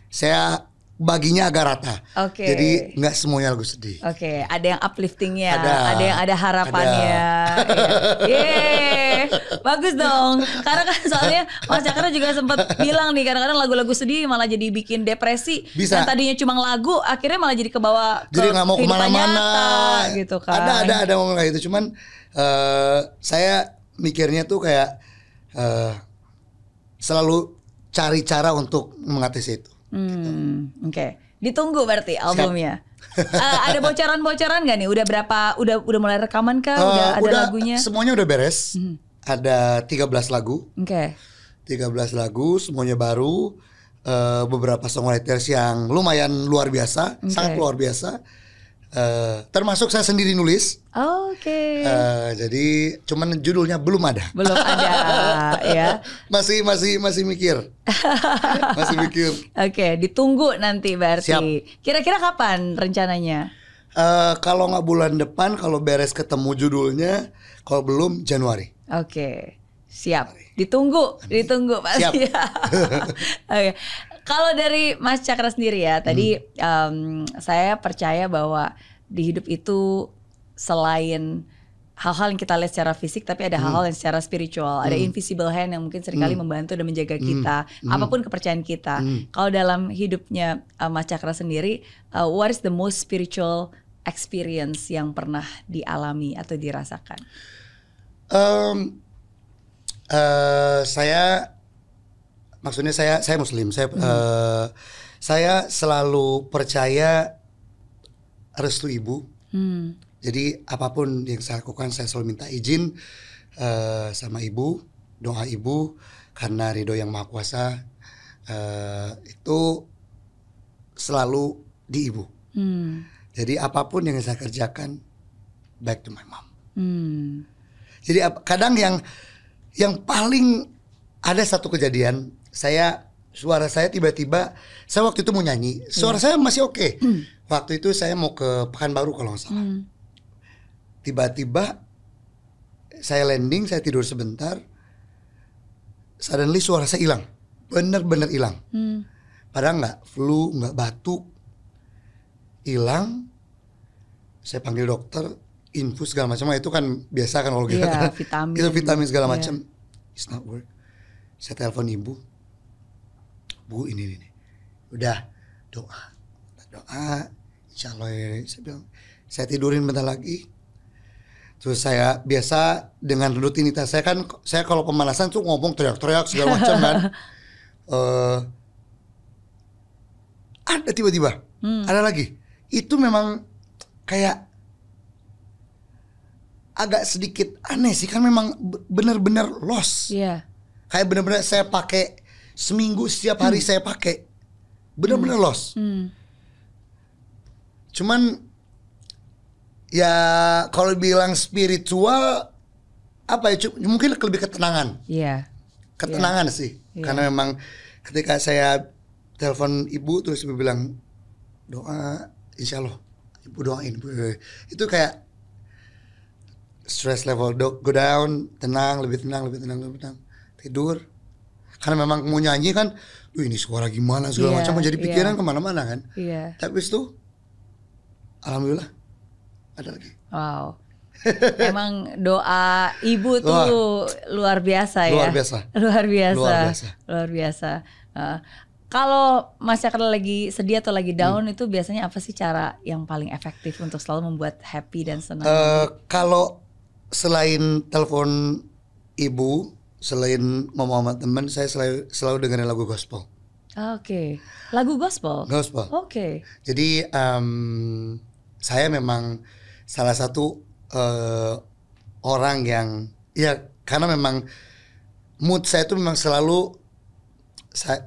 [SPEAKER 1] saya baginya agak rata. Jadi nggak semuanya lagu sedih.
[SPEAKER 2] Ada yang upliftingnya, ada yang ada harapannya. Bagus dong. Karena kan soalnya Mas Cakra juga sempat bilang nih, kadang-kadang lagu-lagu sedih malah jadi bikin depresi.
[SPEAKER 1] Bisa.
[SPEAKER 2] Yang tadinya cuma lagu, akhirnya malah jadi kebawa ke
[SPEAKER 1] jadi nggak mau kemana-mana
[SPEAKER 2] gitu kan.
[SPEAKER 1] Ada ngomong kayak gitu. Cuman saya mikirnya tuh kayak selalu cari cara untuk mengatasi itu.
[SPEAKER 2] Ditunggu berarti albumnya. Ada bocoran-bocoran nggak nih? Udah berapa? Udah mulai rekaman kah? Udah ada lagunya?
[SPEAKER 1] Semuanya udah beres. Ada 13 lagu.
[SPEAKER 2] Oke.
[SPEAKER 1] 13 lagu, semuanya baru. Beberapa songwriters yang lumayan luar biasa, sangat luar biasa. Termasuk saya sendiri nulis.
[SPEAKER 2] Oke.
[SPEAKER 1] Jadi cuman judulnya belum ada.
[SPEAKER 2] Belum ada, ya.
[SPEAKER 1] Masih mikir. Masih mikir.
[SPEAKER 2] Oke, ditunggu nanti berarti.
[SPEAKER 1] Siap.
[SPEAKER 2] Kira-kira kapan rencananya?
[SPEAKER 1] Kalau nggak bulan depan, kalau beres ketemu judulnya, kalau belum Januari.
[SPEAKER 2] Oke, siap. Ditunggu Pak.
[SPEAKER 1] Siap.
[SPEAKER 2] Oke. Kalau dari Mas Cakra sendiri ya, tadi saya percaya bahwa di hidup itu selain hal-hal yang kita lihat secara fisik, tapi ada hal-hal yang secara spiritual, ada invisible hand yang mungkin seringkali membantu dan menjaga kita, apapun kepercayaan kita. Kalau dalam hidupnya Mas Cakra sendiri, what is the most spiritual experience yang pernah dialami atau dirasakan?
[SPEAKER 1] Maksudnya saya Muslim. Saya selalu percaya restu ibu. Jadi apapun yang saya lakukan, saya selalu minta izin sama ibu, doa ibu, karena ridho yang maha kuasa itu selalu di ibu. Jadi apapun yang saya kerjakan, back to my mom. Jadi kadang yang paling ada satu kejadian, suara saya tiba-tiba, saya waktu itu mau nyanyi, suara saya masih oke. Waktu itu saya mau ke Pekanbaru kalau nggak salah. Tiba-tiba saya landing, saya tidur sebentar, suddenly suara saya hilang, bener-bener hilang. Padahal nggak flu, nggak batuk, hilang. Saya panggil dokter, infus segala macam, itu kan biasa kan kalau gitu.
[SPEAKER 2] Vitamin.
[SPEAKER 1] Itu vitamin segala macam. It's not work. Saya telepon ibu, Bu ini. Udah doa, insya Allah ya. Saya bilang, saya tidurin bentar lagi. Terus saya biasa dengan rutinitas saya kan, saya kalau pemanasan tuh ngomong teriak-teriak segala macam kan. Ada tiba-tiba, ada lagi. Itu memang kayak agak sedikit aneh sih, kan memang benar-benar lost. Kayak benar-benar saya pakai seminggu, setiap hari saya pakai, benar-benar lost. Cuman ya kalau bilang spiritual apa ya, mungkin lebih ketenangan. Ketenangan sih. Karena memang ketika saya telepon ibu terus ibu bilang doa, insya Allah ibu doain, itu kayak stress level go down, lebih tenang, tidur. Karena memang mau nyanyi kan, ini suara gimana segala macam, menjadi pikiran kemana-mana kan. Tapi itu alhamdulillah ada lagi.
[SPEAKER 2] Wow. Emang doa ibu tuh luar biasa ya. Luar biasa. Kalau Mas Cakra lagi sedih atau lagi down, itu biasanya apa sih cara yang paling efektif untuk selalu membuat happy dan senang?
[SPEAKER 1] Kalau selain telepon ibu, selain ngomong sama teman, saya selalu dengerin lagu gospel.
[SPEAKER 2] Oke. Lagu gospel?
[SPEAKER 1] Gospel.
[SPEAKER 2] Oke.
[SPEAKER 1] Jadi saya memang salah satu orang yang, ya karena memang mood saya itu memang selalu, saya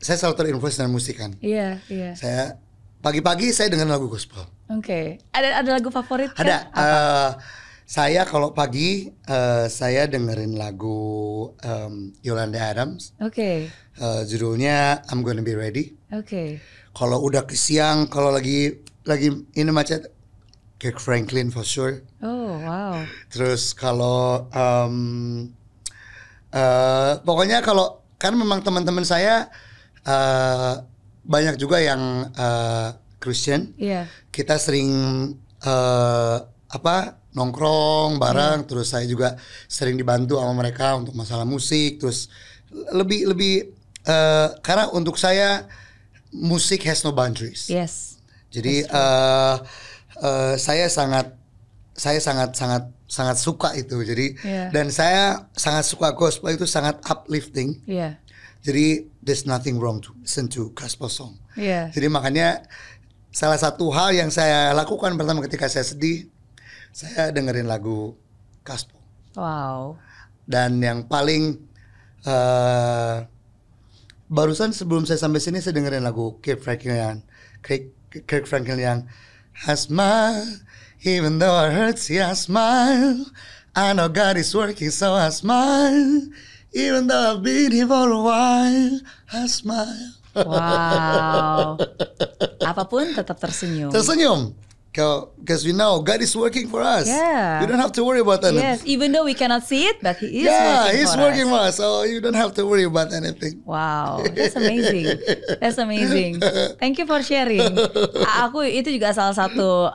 [SPEAKER 1] selalu terinfluence dengan musik kan.
[SPEAKER 2] Iya.
[SPEAKER 1] Saya pagi-pagi saya dengerin lagu gospel.
[SPEAKER 2] Oke. Ada lagu favorit kan?
[SPEAKER 1] Ada. Saya kalau pagi saya dengerin lagu Yolanda Adams. Judulnya I'm Gonna Be Ready. Kalau udah ke siang, kalau lagi ini macet, Kirk Franklin for sure.
[SPEAKER 2] Oh wow.
[SPEAKER 1] Terus kalau pokoknya kalau kan memang teman-teman saya banyak juga yang Christian. Kita sering nongkrong bareng, terus saya juga sering dibantu sama mereka untuk masalah musik, terus lebih karena untuk saya musik has no boundaries. Jadi saya sangat suka itu. Jadi dan saya sangat suka gospel, itu sangat uplifting. Jadi there's nothing wrong to listen to gospel song. Jadi makanya salah satu hal yang saya lakukan pertama ketika saya sedih, saya dengerin lagu gospel.
[SPEAKER 2] Wow.
[SPEAKER 1] Dan yang paling barusan sebelum saya sampai sini saya dengerin lagu Kirk Franklin yang I smile, even though it hurts, yeah, I smile. I know God is working, so I smile. Even though I've been here for a while, I smile.
[SPEAKER 2] Wow. Apapun tetap tersenyum.
[SPEAKER 1] Tersenyum. Because we know God is working for us.
[SPEAKER 2] Yeah.
[SPEAKER 1] You don't have to worry about anything.
[SPEAKER 2] Yes, even though we cannot see it, but He is
[SPEAKER 1] He's working for us. So you don't have to worry about anything.
[SPEAKER 2] Wow, that's amazing. That's amazing. Thank you for sharing. Aku itu juga salah satu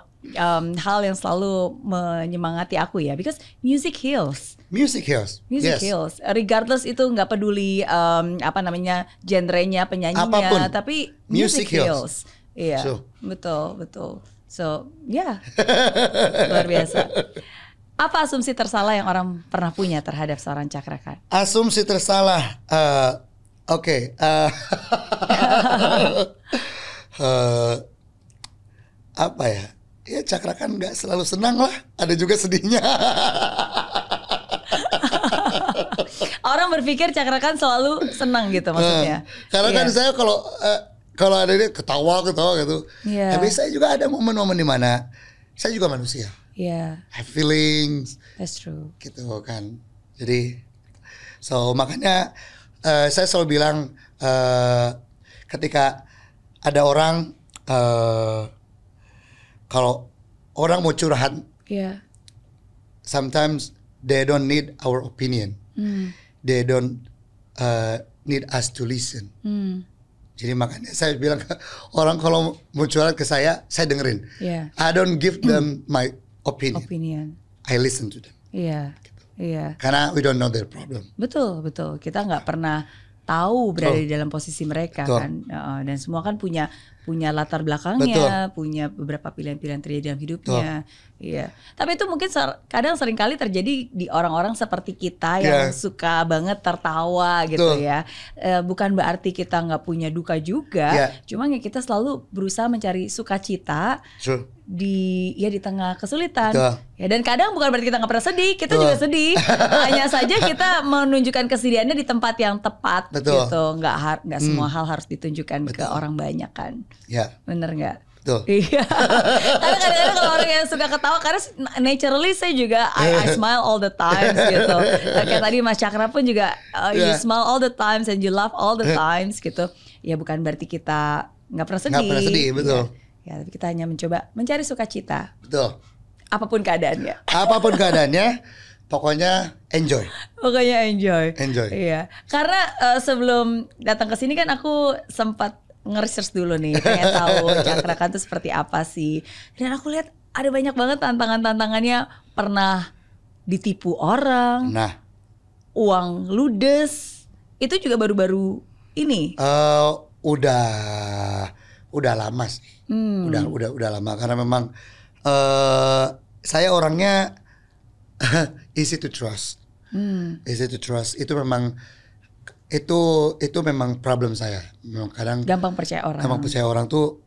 [SPEAKER 2] hal yang selalu menyemangati aku ya, because music heals.
[SPEAKER 1] Music heals.
[SPEAKER 2] Music heals. Regardless itu nggak peduli genrenya, penyanyinya,
[SPEAKER 1] apapun,
[SPEAKER 2] tapi music heals. Iya,
[SPEAKER 1] so.
[SPEAKER 2] betul. So, yeah, luar biasa. Apa asumsi tersalah yang orang pernah punya terhadap seorang Cakrakan?
[SPEAKER 1] Asumsi tersalah, apa ya? Ya Cakrakan nggak selalu senang lah, ada juga sedihnya.
[SPEAKER 2] Orang berpikir Cakrakan selalu senang gitu maksudnya.
[SPEAKER 1] Karena kan saya kalau ada dia ketawa gitu.
[SPEAKER 2] Yeah.
[SPEAKER 1] Tapi saya juga ada momen-momen di mana saya juga manusia.
[SPEAKER 2] Yeah.
[SPEAKER 1] Have feelings.
[SPEAKER 2] That's true.
[SPEAKER 1] Gitu kan. Jadi, makanya saya selalu bilang ketika ada orang kalau orang mau curhat, sometimes they don't need our opinion. They don't need us to listen. Jadi makanya saya bilang orang kalau mau curhat ke saya dengerin.
[SPEAKER 2] Yeah.
[SPEAKER 1] I don't give them my opinion. I listen to them.
[SPEAKER 2] Iya.
[SPEAKER 1] Gitu.
[SPEAKER 2] Iya.
[SPEAKER 1] Karena we don't know their problem.
[SPEAKER 2] Betul. Kita nggak pernah tahu berada di dalam posisi mereka.
[SPEAKER 1] Betul.
[SPEAKER 2] Kan. Dan semua kan punya latar belakangnya, punya beberapa pilihan-pilihan terjadi dalam hidupnya. Iya. Tapi itu mungkin kadang seringkali terjadi di orang-orang seperti kita yang suka banget tertawa gitu ya. Bukan berarti kita nggak punya duka juga, cuma ya kita selalu berusaha mencari sukacita di tengah kesulitan. Ya, dan kadang bukan berarti kita nggak pernah sedih, kita juga sedih. Hanya saja kita menunjukkan kesedihannya di tempat yang tepat gitu. Nggak semua hal harus ditunjukkan ke orang banyak kan.
[SPEAKER 1] Ya.
[SPEAKER 2] Bener nggak?
[SPEAKER 1] Iya.
[SPEAKER 2] Karena kadang-kadang kalau orang yang suka ketawa, karena naturally saya juga I smile all the times gitu. Kayak tadi Mas Cakra pun juga you smile all the times and you laugh all the times gitu. Ya bukan berarti kita nggak pernah sedih.
[SPEAKER 1] Nggak pernah sedih, betul.
[SPEAKER 2] Ya, tapi kita hanya mencoba mencari sukacita.
[SPEAKER 1] Betul.
[SPEAKER 2] Apapun keadaannya.
[SPEAKER 1] Apapun keadaannya, pokoknya enjoy.
[SPEAKER 2] Pokoknya enjoy. Iya. Karena sebelum datang ke sini kan aku sempat nge-research dulu nih, pengen tahu Cakrakan itu seperti apa sih. Dan aku lihat ada banyak banget tantangannya. Pernah ditipu orang, uang ludes. Itu juga baru-baru ini.
[SPEAKER 1] Udah lama sih. Udah lama karena memang saya orangnya easy to trust. Easy to trust itu memang itu memang problem saya. Memang kadang
[SPEAKER 2] gampang percaya orang
[SPEAKER 1] tuh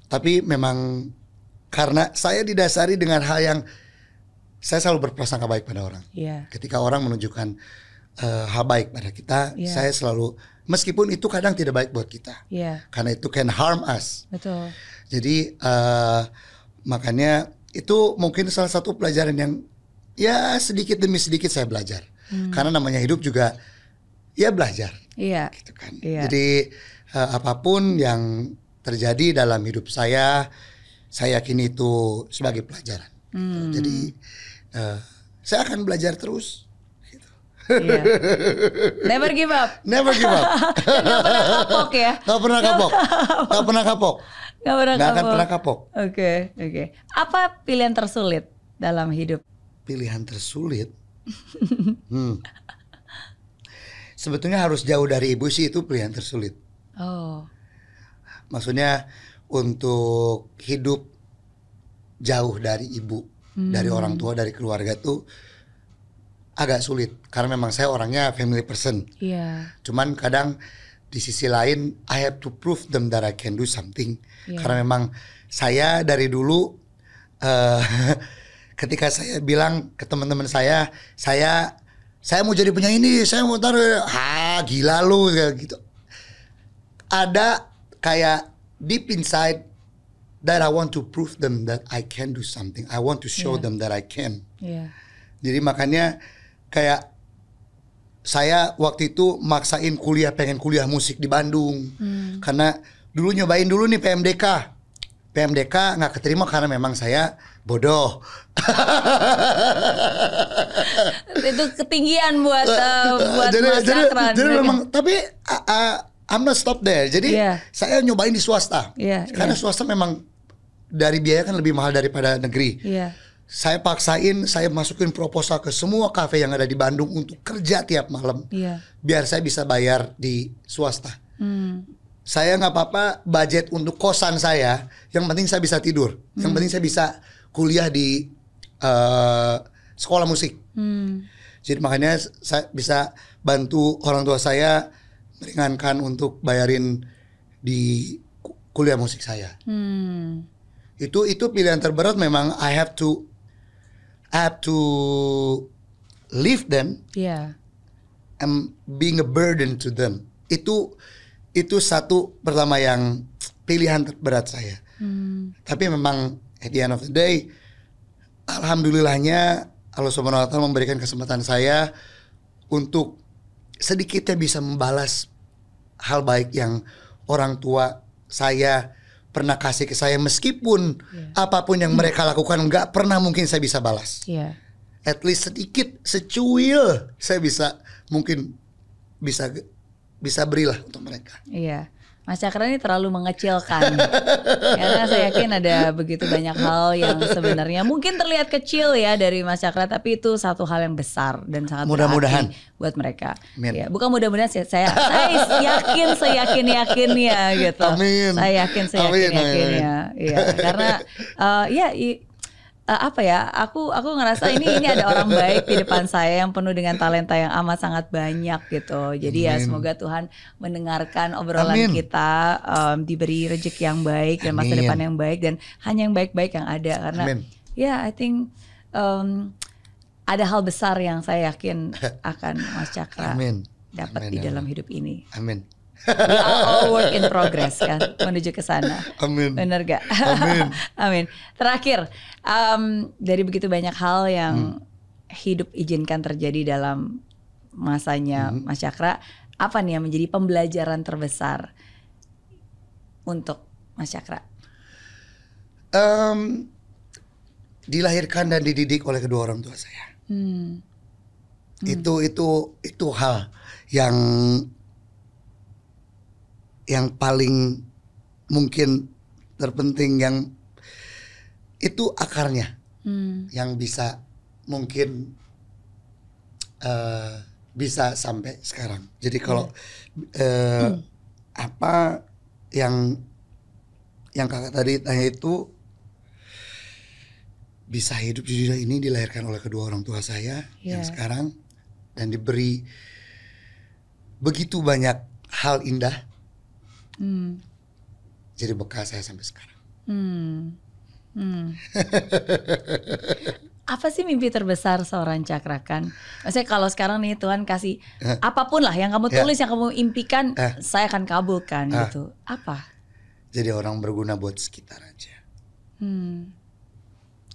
[SPEAKER 1] tapi memang karena saya didasari dengan hal yang saya selalu berprasangka baik pada orang. Ketika orang menunjukkan hal baik pada kita, saya selalu, meskipun itu kadang tidak baik buat kita. Karena itu can harm us.
[SPEAKER 2] Betul.
[SPEAKER 1] Jadi makanya itu mungkin salah satu pelajaran yang ya sedikit demi sedikit saya belajar. Karena namanya hidup juga ya belajar. Gitu kan. Jadi apapun yang terjadi dalam hidup saya yakini itu sebagai pelajaran. Gitu. Jadi saya akan belajar terus. Gitu.
[SPEAKER 2] Never give up.
[SPEAKER 1] Never give up.
[SPEAKER 2] Gak pernah kapok ya.
[SPEAKER 1] Gak pernah kapok. Gak akan pernah kapok.
[SPEAKER 2] Oke. Apa pilihan tersulit dalam hidup?
[SPEAKER 1] Pilihan tersulit? Sebetulnya harus jauh dari ibu sih, itu pilihan tersulit. Maksudnya untuk hidup jauh dari ibu, dari orang tua, dari keluarga tuh agak sulit. Karena memang saya orangnya family person. Cuman kadang di sisi lain I have to prove them that I can do something. Karena
[SPEAKER 2] Yeah.
[SPEAKER 1] memang saya dari dulu ketika saya bilang ke teman-teman saya mau jadi penyanyi ini, saya mau taruh, gila lu gitu. Ada kayak deep inside that I want to prove them that I can do something. I want to show them that I can.
[SPEAKER 2] Yeah.
[SPEAKER 1] Jadi makanya kayak saya waktu itu maksain pengen kuliah musik di Bandung. Karena dulu nyobain dulu nih PMDK nggak keterima karena memang saya bodoh.
[SPEAKER 2] Itu ketinggian buat Mas Cakra.
[SPEAKER 1] Jadi memang tapi I'm not stop there. Jadi saya nyobain di swasta. Karena swasta memang dari biaya kan lebih mahal daripada negeri. Saya paksain, saya masukin proposal ke semua kafe yang ada di Bandung untuk kerja tiap malam. Biar saya bisa bayar di swasta. Saya nggak apa-apa budget untuk kosan saya. Yang penting saya bisa tidur. Yang penting saya bisa kuliah di sekolah musik. Jadi makanya saya bisa bantu orang tua saya meringankan untuk bayarin di kuliah musik saya. Itu pilihan terberat memang. I have to leave them. And being a burden to them. Itu satu pertama yang pilihan terberat saya. Tapi memang at the end of the day, alhamdulillahnya Allah Subhanahu wa Ta'ala memberikan kesempatan saya untuk sedikitnya bisa membalas hal baik yang orang tua saya pernah kasih ke saya, meskipun apapun yang mereka lakukan nggak pernah mungkin saya bisa balas. At least sedikit, secuil saya mungkin bisa berilah untuk mereka.
[SPEAKER 2] Mas Cakra ini terlalu mengecilkan. Karena saya yakin ada begitu banyak hal yang sebenarnya mungkin terlihat kecil ya dari Mas Cakra, tapi itu satu hal yang besar dan sangat berarti buat mereka. Bukan mudah-mudahan, saya yakinnya gitu.
[SPEAKER 1] Amin.
[SPEAKER 2] Saya yakinnya. Karena aku ngerasa ini ada orang baik di depan saya yang penuh dengan talenta yang amat sangat banyak gitu. Jadi semoga Tuhan mendengarkan obrolan kita, diberi rezeki yang baik dan masa depan yang baik, dan hanya yang baik-baik yang ada. Karena I think ada hal besar yang saya yakin akan Mas Cakra dapat di dalam hidup ini.
[SPEAKER 1] Amin.
[SPEAKER 2] We are all work in progress kan, menuju ke sana.
[SPEAKER 1] Amin.
[SPEAKER 2] Bener gak?
[SPEAKER 1] Amin.
[SPEAKER 2] Amin. Terakhir, dari begitu banyak hal yang hidup izinkan terjadi dalam masanya Mas Cakra, apa nih yang menjadi pembelajaran terbesar untuk Mas Cakra?
[SPEAKER 1] Dilahirkan dan dididik oleh kedua orang tua saya. Itu hal yang paling mungkin terpenting, yang itu akarnya yang bisa mungkin bisa sampai sekarang. Jadi kalau apa yang kakak tadi tanya itu, bisa hidup di dunia ini dilahirkan oleh kedua orang tua saya yang sekarang, dan diberi begitu banyak hal indah. Jadi bekas saya sampai sekarang.
[SPEAKER 2] Apa sih mimpi terbesar seorang Cakrakan? Maksudnya kalau sekarang nih Tuhan kasih apapun lah yang kamu tulis, yang kamu impikan, saya akan kabulkan gitu. Apa?
[SPEAKER 1] Jadi orang berguna buat sekitar aja.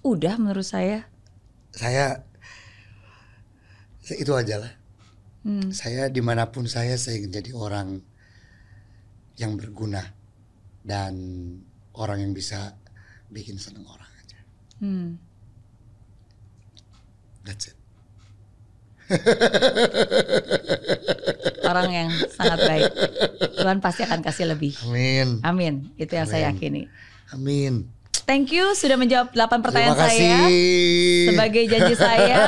[SPEAKER 2] Udah menurut saya.
[SPEAKER 1] Itu aja lah. Saya dimanapun saya ingin jadi orang yang berguna dan orang yang bisa bikin seneng orang aja. That's it.
[SPEAKER 2] Orang yang sangat baik. Tuhan pasti akan kasih lebih.
[SPEAKER 1] Amin.
[SPEAKER 2] Amin. Itu yang saya yakini.
[SPEAKER 1] Amin.
[SPEAKER 2] Thank you sudah menjawab 8 pertanyaan saya. Sebagai janji saya,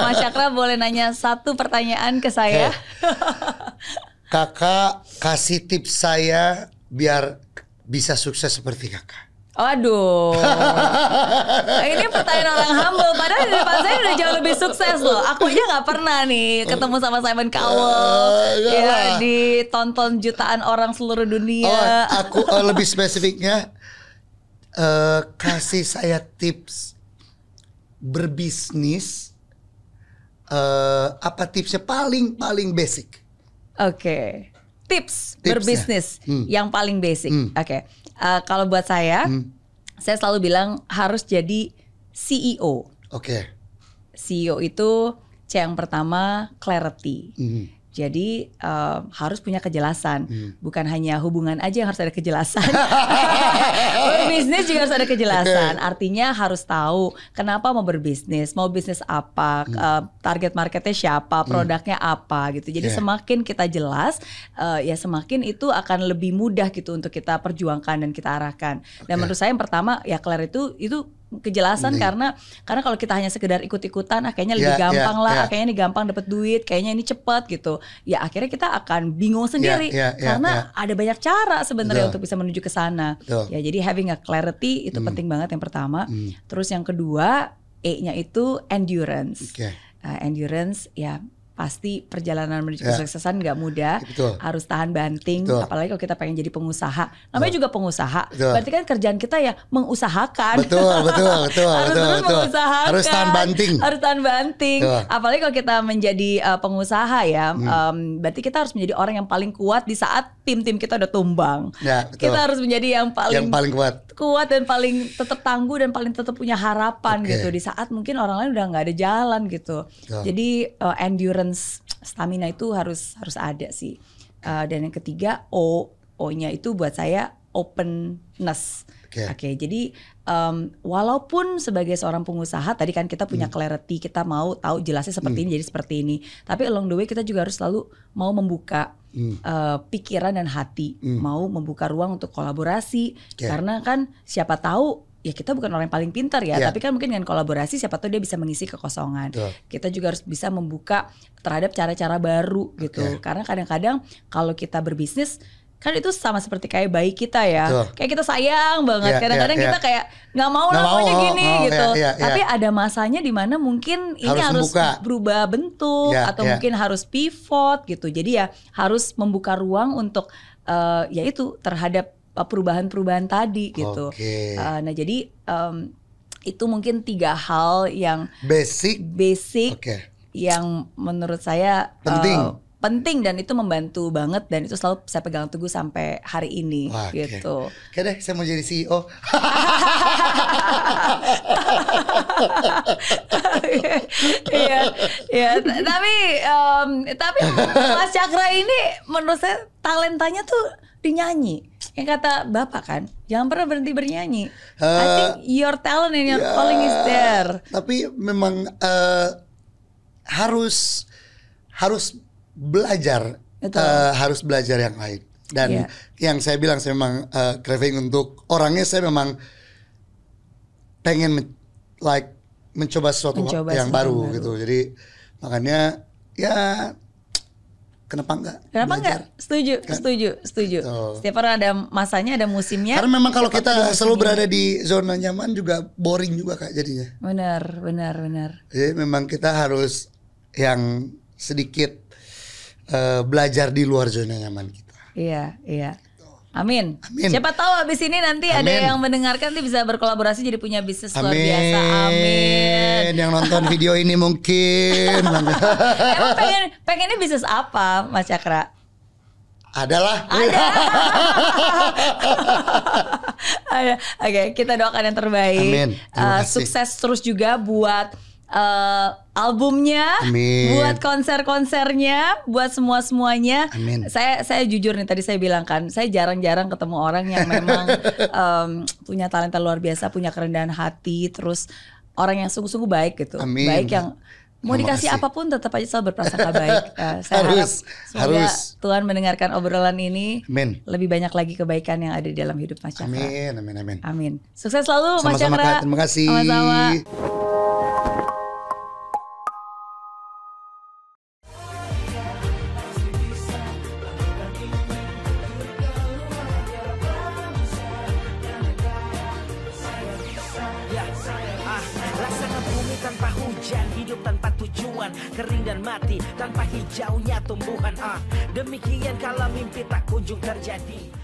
[SPEAKER 2] Mas Cakra boleh nanya 1 pertanyaan ke saya.
[SPEAKER 1] Kakak kasih tips saya biar bisa sukses seperti kakak.
[SPEAKER 2] Aduh, ini pertanyaan orang humble. Padahal di depan saya udah jauh lebih sukses loh. Aku aja nggak pernah nih ketemu sama Simon Cowell, ya ditonton jutaan orang seluruh dunia.
[SPEAKER 1] Aku lebih spesifiknya kasih saya tips berbisnis. Apa tipsnya paling basic?
[SPEAKER 2] Oke. Tips berbisnis yang paling basic. Oke. Kalau buat saya selalu bilang harus jadi CEO.
[SPEAKER 1] Oke.
[SPEAKER 2] CEO itu C yang pertama, clarity. Jadi harus punya kejelasan. Bukan hanya hubungan aja yang harus ada kejelasan. Berbisnis juga harus ada kejelasan. Artinya harus tahu kenapa mau berbisnis, mau bisnis apa, target marketnya siapa, produknya apa gitu. Jadi semakin kita jelas, ya semakin itu akan lebih mudah gitu untuk kita perjuangkan dan kita arahkan. Dan menurut saya yang pertama ya clarity itu kejelasan karena kalau kita hanya sekedar ikut-ikutan kayaknya lebih gampang lah, kayaknya ini gampang dapat duit, kayaknya ini cepat gitu. Ya akhirnya kita akan bingung sendiri karena ada banyak cara sebenarnya untuk bisa menuju ke sana. Ya jadi having a clarity itu penting banget yang pertama. Terus yang kedua E-nya itu endurance. Endurance ya pasti perjalanan menuju kesuksesan nggak mudah, harus tahan banting, apalagi kalau kita pengen jadi pengusaha. Namanya juga pengusaha, berarti kan kerjaan kita ya mengusahakan.
[SPEAKER 1] Betul.
[SPEAKER 2] Mengusahakan.
[SPEAKER 1] Harus tahan banting.
[SPEAKER 2] Apalagi kalau kita menjadi pengusaha ya, berarti kita harus menjadi orang yang paling kuat di saat tim-tim kita udah tumbang. Kita harus menjadi yang paling kuat dan paling tetap tangguh dan paling tetap punya harapan gitu di saat mungkin orang lain udah nggak ada jalan gitu. Jadi endurance, stamina itu harus ada sih. Dan yang ketiga O-nya itu buat saya openness. Jadi walaupun sebagai seorang pengusaha tadi kan kita punya clarity, kita mau tahu jelasnya seperti ini jadi seperti ini. Tapi along the way kita juga harus selalu mau membuka pikiran dan hati, mau membuka ruang untuk kolaborasi. Karena kan siapa tahu ya kita bukan orang yang paling pintar ya, tapi kan mungkin dengan kolaborasi siapa tahu dia bisa mengisi kekosongan. Kita juga harus bisa membuka terhadap cara-cara baru gitu. Karena kadang-kadang kalau kita berbisnis kan itu sama seperti kayak bayi kita ya. Kayak kita sayang banget. Kadang-kadang kita kayak nggak mau maunya gini gitu. Tapi ada masanya di mana mungkin ini harus berubah bentuk atau mungkin harus pivot gitu. Jadi ya harus membuka ruang untuk ya itu terhadap perubahan-perubahan tadi gitu. Nah jadi itu mungkin 3 hal yang basic yang menurut saya penting dan itu membantu banget dan itu selalu saya pegang teguh sampai hari ini. Gitu.
[SPEAKER 1] Oke deh, saya mau jadi CEO.
[SPEAKER 2] Tapi Mas Cakra ini menurut saya talentanya tuh di nyanyi. Yang kata Bapak kan, jangan pernah berhenti bernyanyi. I think your talent and your calling is there.
[SPEAKER 1] Tapi memang harus belajar, harus belajar yang lain. Dan yang saya bilang saya memang craving untuk orangnya, saya memang pengen mencoba sesuatu yang baru gitu. Jadi makanya ya kenapa enggak?
[SPEAKER 2] Setuju. Setiap orang ada masanya, ada musimnya.
[SPEAKER 1] Karena memang kalau kita selalu berada di zona nyaman juga boring juga Kak jadinya.
[SPEAKER 2] Benar.
[SPEAKER 1] Jadi memang kita harus yang sedikit belajar di luar zona nyaman kita.
[SPEAKER 2] Iya. Amin. Siapa tahu abis ini nanti ada yang mendengarkan nanti bisa berkolaborasi jadi punya bisnis luar biasa. Amin.
[SPEAKER 1] Yang nonton video ini mungkin.
[SPEAKER 2] Emang pengennya bisnis apa Mas Cakra?
[SPEAKER 1] Ada.
[SPEAKER 2] Oke, kita doakan yang terbaik.
[SPEAKER 1] Amin.
[SPEAKER 2] Sukses terus juga buat albumnya, buat konser-konsernya, buat semuanya. Saya jujur nih tadi saya bilang kan, saya jarang-jarang ketemu orang yang memang punya talenta luar biasa, punya kerendahan hati, terus orang yang sungguh-sungguh baik gitu. Baik yang mau dikasih apapun tetap aja selalu berprasangka baik. Saya harap semoga Tuhan mendengarkan obrolan ini. Lebih banyak lagi kebaikan yang ada di dalam hidup Mas Cakra. Amin. Sukses selalu Mas Cakra.
[SPEAKER 1] Terima kasih.
[SPEAKER 2] Sama-sama.
[SPEAKER 3] tanpa hujan, hidup tanpa tujuan, kering dan mati tanpa hijaunya tumbuhan. Demikian kalau mimpi tak kunjung terjadi.